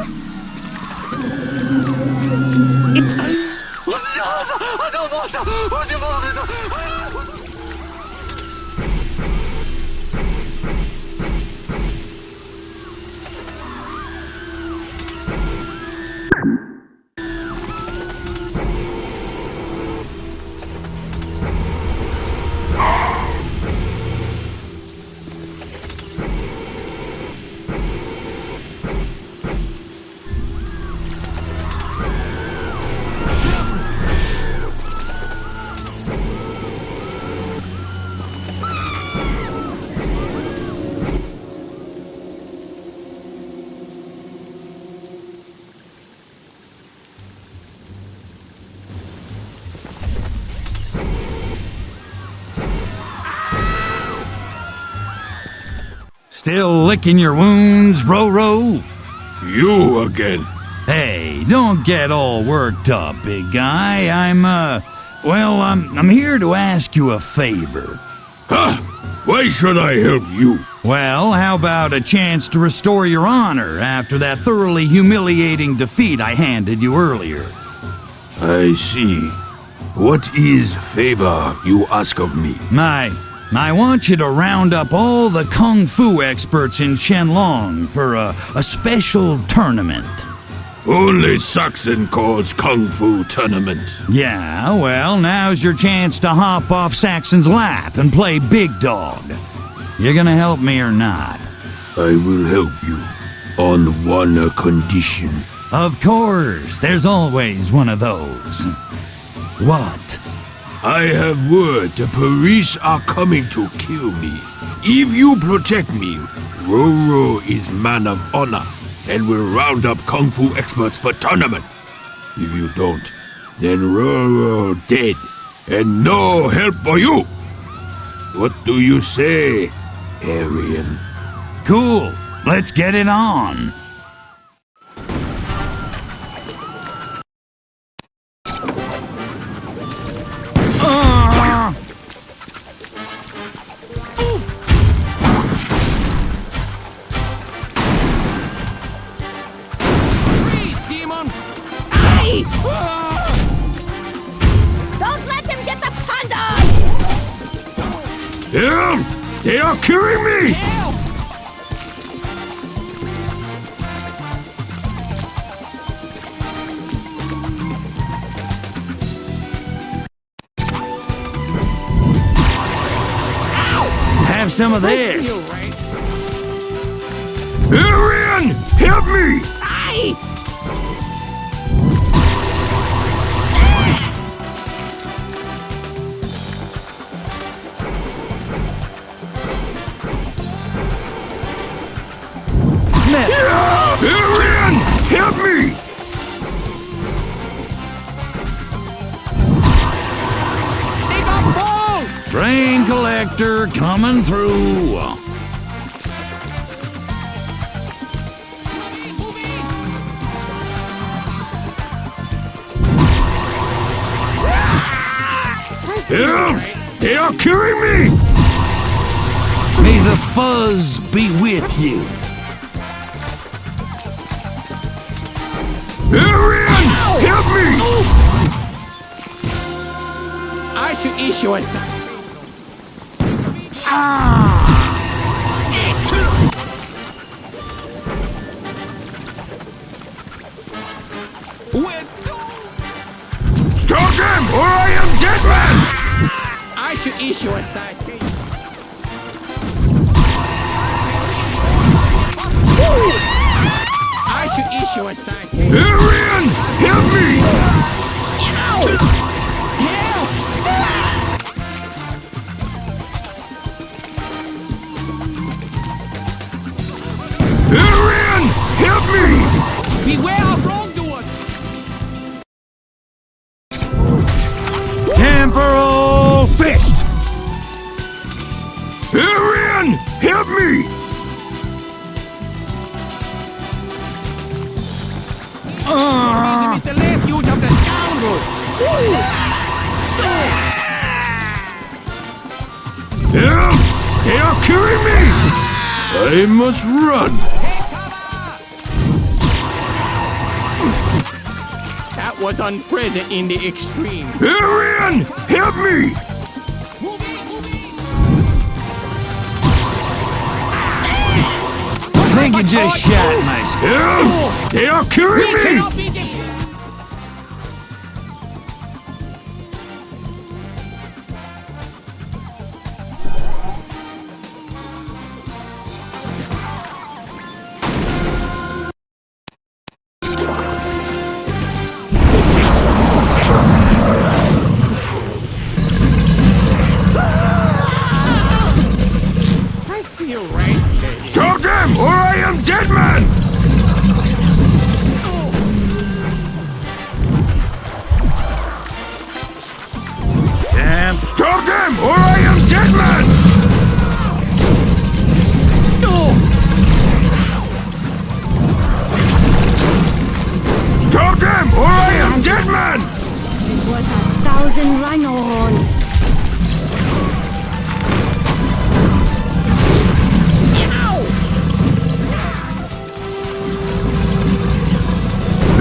Still licking your wounds, Ro-Ro? You again. Hey, don't get all worked up, big guy. I'm here to ask you a favor. Huh? Why should I help you? Well, how about a chance to restore your honor after that thoroughly humiliating defeat I handed you earlier? I see. What is favor you ask of me? I want you to round up all the kung fu experts in Shenlong for a special tournament. Only Saxon calls kung fu tournaments. Yeah, well, now's your chance to hop off Saxon's lap and play big dog. You gonna help me or not? I will help you, on one condition. Of course, there's always one of those. What? I have word the police are coming to kill me. If you protect me, Ro-Ro is man of honor and will round up kung fu experts for tournament. If you don't, then Ro-Ro dead and no help for you. What do you say, Aryan? Cool. Let's get it on. Don't let him get the panda! Help! They are killing me! Help! Have some of this. Aryan! Help me! Aye! Aryan! Help me! They got balls! Brain collector coming through. Help! They are killing me! May the fuzz be with you. Aryan! Help me! I should issue a sign. Stop him, or I am dead man! I should issue a citation. I should issue a citation. Aryan! Help me! Help! Mr. Refuge of the scoundrel! Help! They are killing me! I must run! That was unpleasant in the extreme. Arian! Help me! I think you just shot myself. Help! They are killing We me! cannot be defeated! I feel right. Stop them, or I am dead man! Damn. Stop them, or I am dead man! Stop them, or I am dead man! This was 1,000 rhino horns.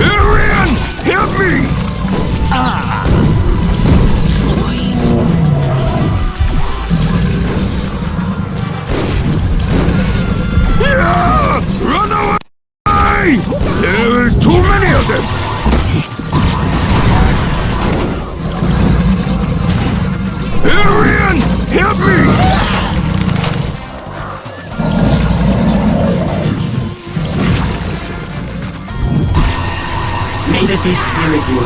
Arian! Help me! Yeah! Run away! There is too many of them! Arian! Help me! May the feast be with you.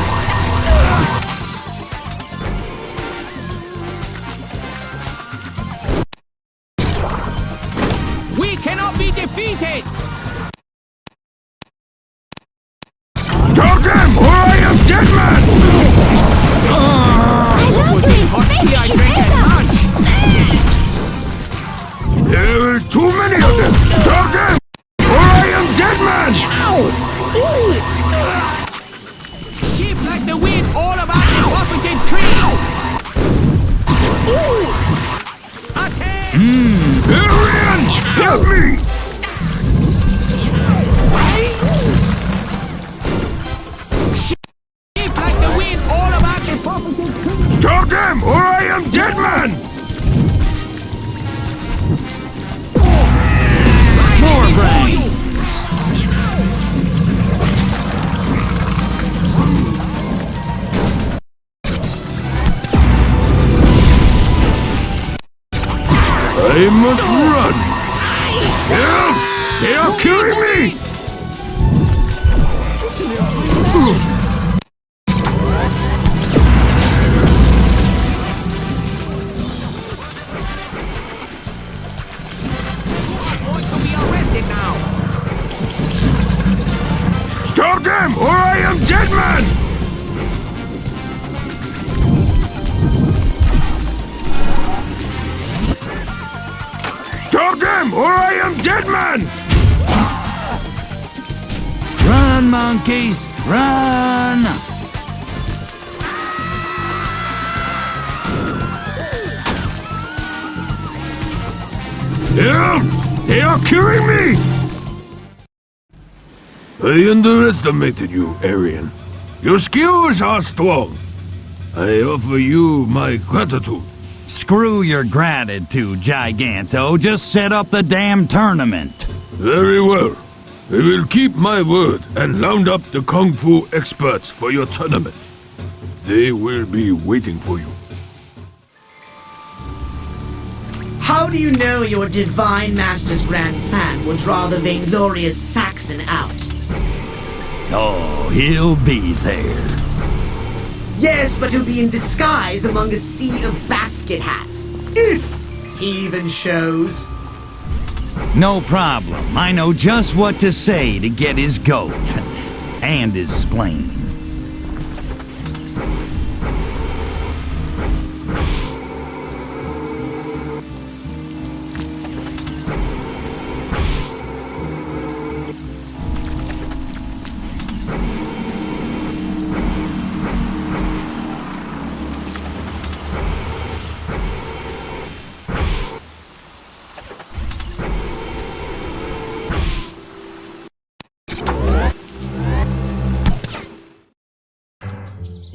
We cannot be defeated! Stop them, or I am dead man! What was it? Hot tea I drank at lunch! There is too many of them! Stop them, or I am dead man! Sheep like the wind all about the opposite tree! Attack! Arian! Help me! Sheep like the wind all about the opposite tree! Stop them, or I am dead man! More brains. I must run! Help! They are killing me! Going to be arrested now! Stop them, or I am dead man! Stop them, or I am dead man! Run, monkeys, run! Help! They are killing me! I underestimated you, Arian. Your skills are strong. I offer you my gratitude. Screw your gratitude, Giganto. Just set up the damn tournament. Very well. I will keep my word and round up the Kung Fu experts for your tournament. They will be waiting for you. How do you know your divine master's grand plan will draw the vainglorious Saxon out? Oh, he'll be there. Yes, but he'll be in disguise among a sea of basket hats. If he even shows. No problem. I know just what to say to get his goat. And his spleen.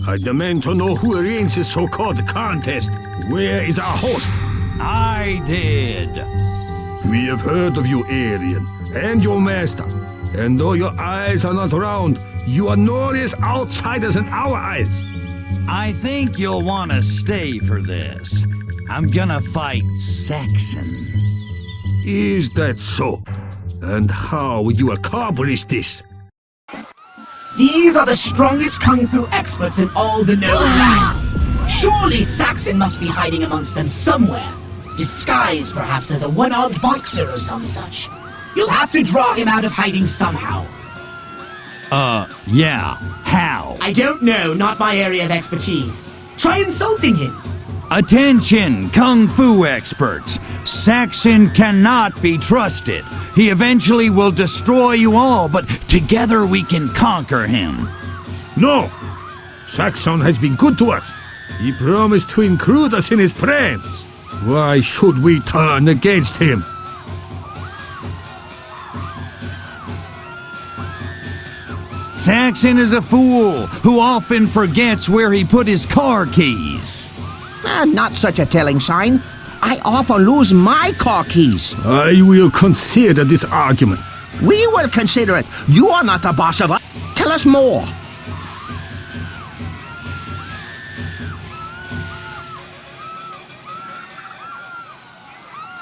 I demand to know who arranged this so-called contest. Where is our host? I did. We have heard of you, Aryan, and your master. And though your eyes are not round, you are no less outsiders in our eyes. I think you'll want to stay for this. I'm gonna fight Saxon. Is that so? And how will you accomplish this? These are the strongest kung fu experts in all the known lands. Surely Saxon must be hiding amongst them somewhere, disguised perhaps as a one-armed boxer or some such. You'll have to draw him out of hiding somehow. Yeah. How? I don't know, not my area of expertise. Try insulting him. Attention, Kung Fu experts! Saxon cannot be trusted. He eventually will destroy you all, but together we can conquer him. No! Saxon has been good to us. He promised to include us in his plans. Why should we turn against him? Saxon is a fool who often forgets where he put his car keys. Not such a telling sign. I often lose my car keys. I will consider this argument. We will consider it. You are not the boss of us. Tell us more.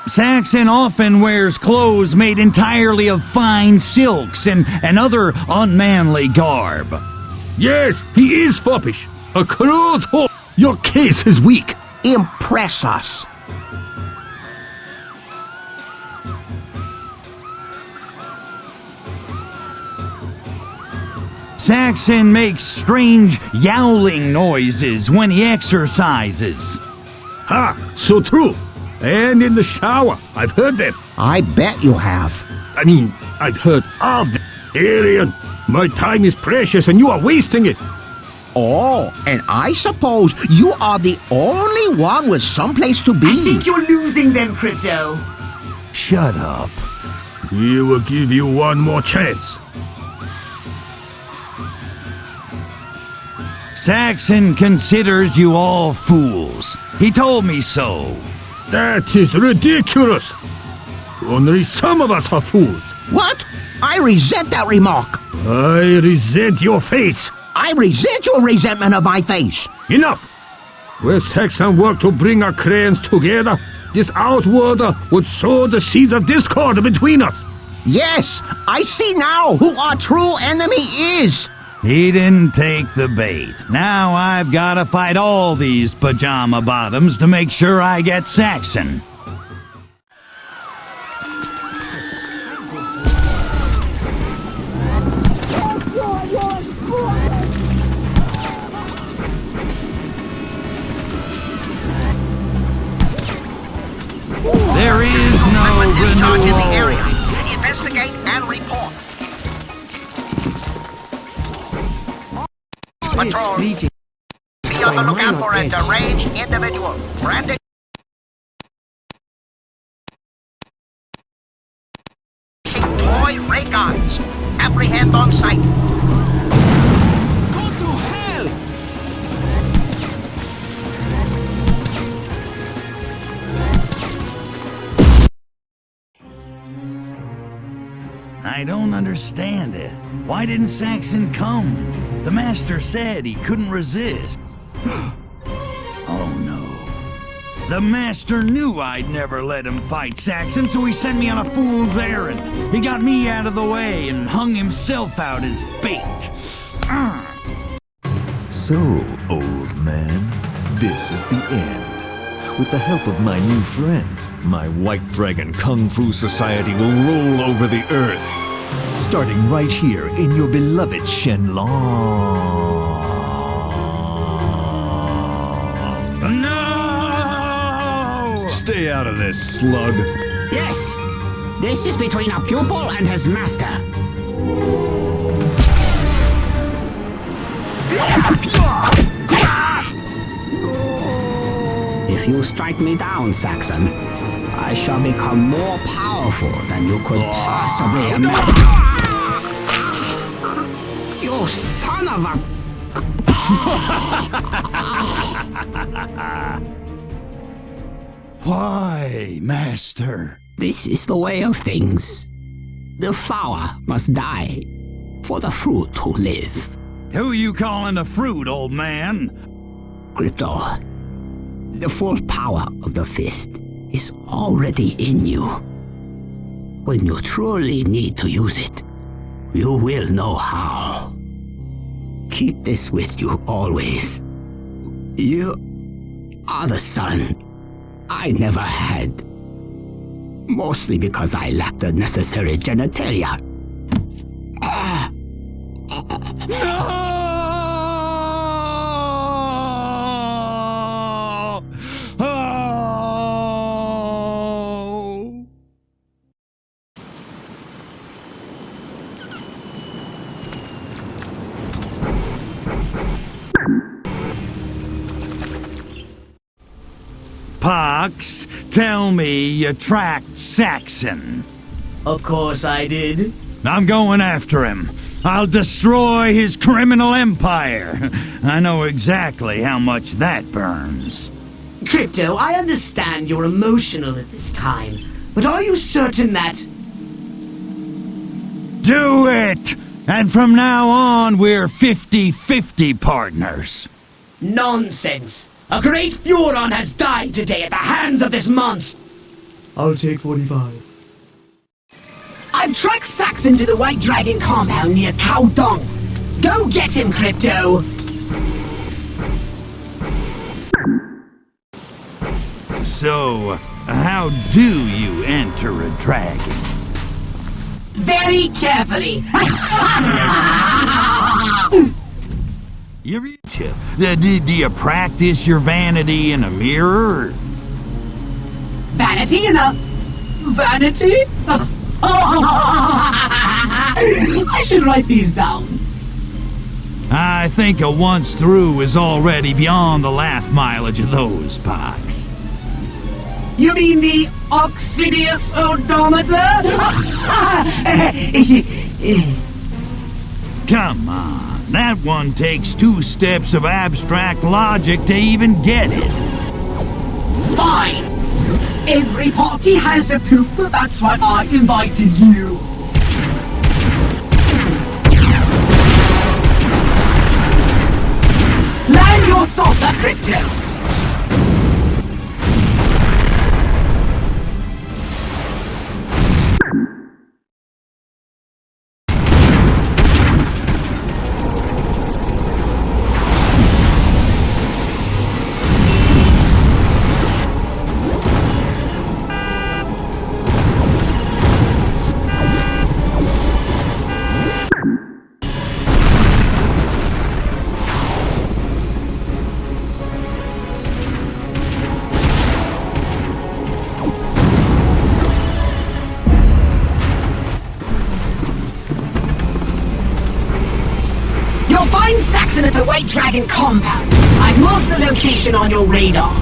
Saxon often wears clothes made entirely of fine silks and other unmanly garb. Yes, he is foppish. A clothes whore. Your case is weak. Impress us. Saxon makes strange yowling noises when he exercises. Ha! So true. And in the shower. I've heard them. I bet you have. I mean, I've heard of them. Aryan, my time is precious and you are wasting it. Oh, and I suppose you are the only one with someplace to be. I think you're losing them, Crypto. Shut up. We will give you one more chance. Saxon considers you all fools. He told me so. That is ridiculous. Only some of us are fools. What? I resent that remark. I resent your face. I resent your resentment of my face. Enough! Will Saxon work to bring our clans together? This outworlder would sow the seeds of discord between us. Yes, I see now who our true enemy is. He didn't take the bait. Now I've got to fight all these pajama bottoms to make sure I get Saxon. There is no in the renewal. area. Investigate and report. Patrol. Be on the lookout for a deranged individual. Branding. Toy ray guns. Apprehend on sight. Go to hell! I don't understand it. Why didn't Saxon come? The master said he couldn't resist. Oh no. The master knew I'd never let him fight Saxon, so he sent me on a fool's errand. He got me out of the way and hung himself out as bait. So, old man, this is the end. With the help of my new friends, my White Dragon Kung Fu Society will roll over the earth. Starting right here in your beloved Shenlong. No! Stay out of this, slug. Yes, this is between a pupil and his master. If you strike me down, Saxon, I shall become more powerful than you could possibly imagine. You son of a... Why, Master? This is the way of things. The flower must die for the fruit to live. Who you calling a fruit, old man? Crypto, the full power of the fist is already in you. When you truly need to use it, you will know how. Keep this with you always. You are the son I never had. Mostly because I lack the necessary genitalia. Pox, tell me you tracked Saxon. Of course I did. I'm going after him. I'll destroy his criminal empire. I know exactly how much that burns. Crypto, I understand you're emotional at this time, but are you certain that... Do it! And from now on, we're 50-50 partners. Nonsense! A great Furon has died today at the hands of this monster! I'll take 45. I've tracked Saxon to the White Dragon compound near Cow Dong. Go get him, Crypto! So, how do you enter a dragon? Very carefully! Do you practice your vanity in a mirror? Vanity in a... vanity? I should write these down. I think a once through is already beyond the laugh mileage of those, Pox. You mean the Oxidius odometer? Come on, that one takes 2 steps of abstract logic to even get it. Fine! Every party has a poop, that's why I invited you. Land your saucer, Crypto! Find Saxon at the White Dragon compound. I've marked the location on your radar.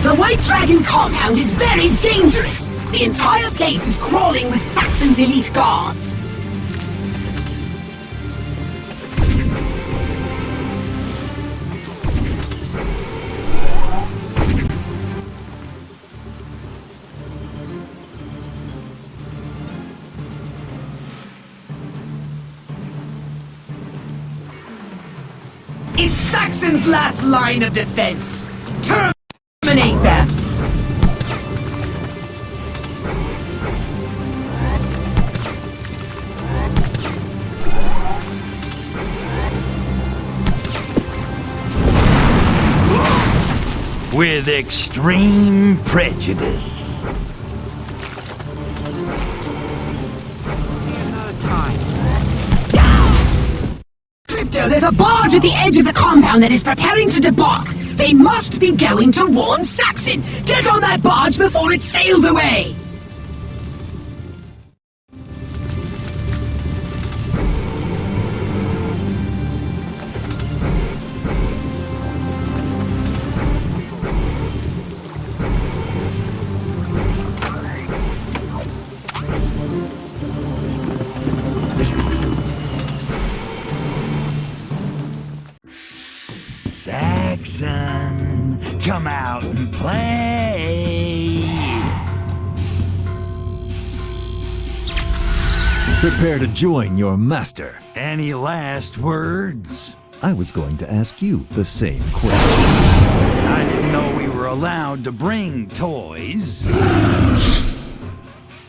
The White Dragon compound is very dangerous. The entire place is crawling with Saxon's elite guards. It's Saxon's last line of defense. Terminate them! With extreme prejudice. Crypto, there's a barge at the edge of the compound that is preparing to debark. They must be going to warn Saxon! Get on that barge before it sails away! Saxon, come out and play. Prepare to join your master. Any last words? I was going to ask you the same question. I didn't know we were allowed to bring toys.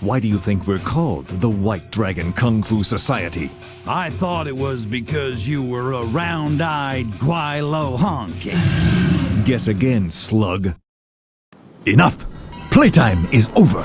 Why do you think we're called the White Dragon Kung Fu Society? I thought it was because you were a round-eyed Guilo honky. Guess again, slug. Enough! Playtime is over!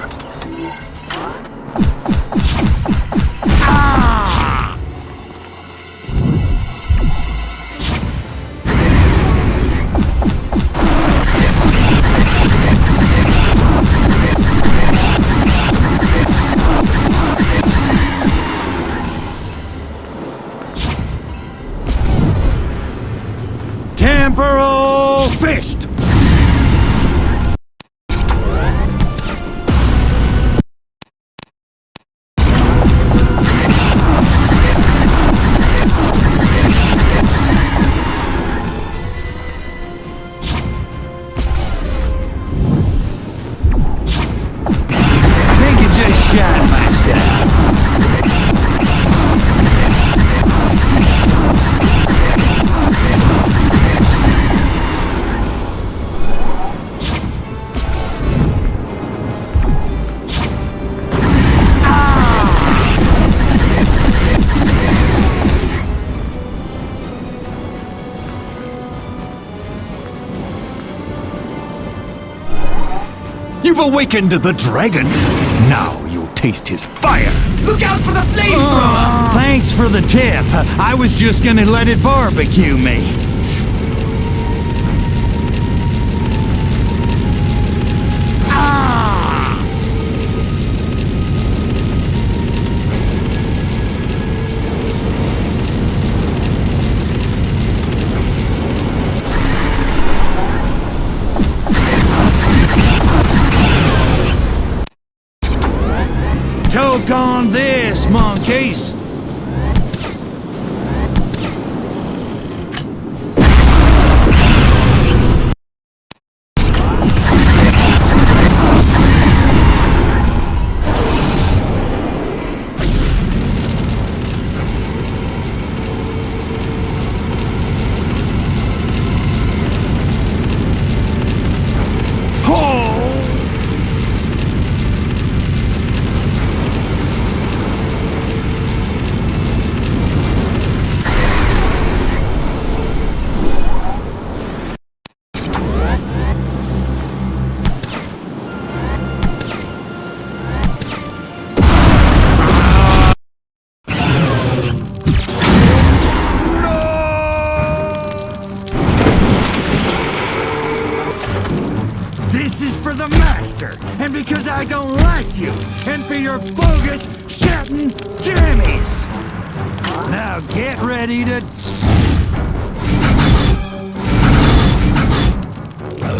Temporal fist! Shot myself. You've awakened the dragon. Now you'll taste his fire. Look out for the flamethrower! Thanks for the tip. I was just gonna let it barbecue me. Choke on this, monkeys! This is for the master, and because I don't like you, and for your bogus, shouting jammies. Now get ready to...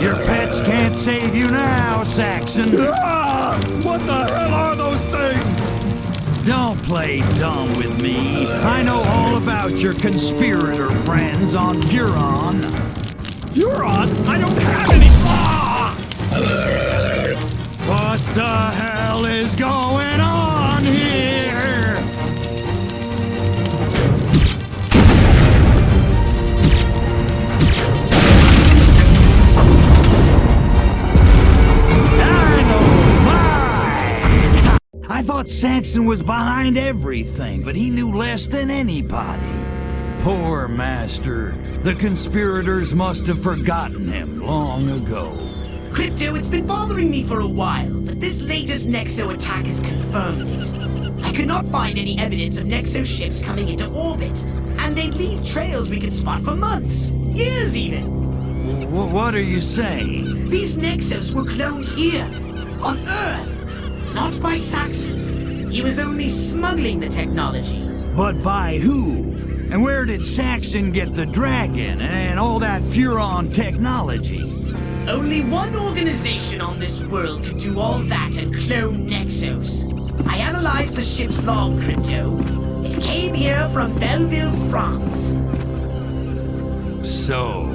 Your pets can't save you now, Saxon. What the hell are those things? Don't play dumb with me. I know all about your conspirator friends on Furon. Furon? I don't have any... What the hell is going on here? Dynamite! I thought Saxon was behind everything, but he knew less than anybody. Poor master. The conspirators must have forgotten him long ago. Crypto, it's been bothering me for a while, but this latest Nexo attack has confirmed it. I could not find any evidence of Nexo ships coming into orbit, and they'd leave trails we could spot for months, years even. What are you saying? These Nexos were cloned here, on Earth, not by Saxon. He was only smuggling the technology. But by who? And where did Saxon get the dragon and all that Furon technology? Only one organization on this world could do all that and clone Nexos. I analyzed the ship's log crypto. It came here from Belleville, France. So,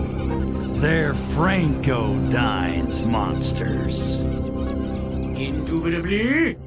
they're Franco-Dine's monsters. Indubitably.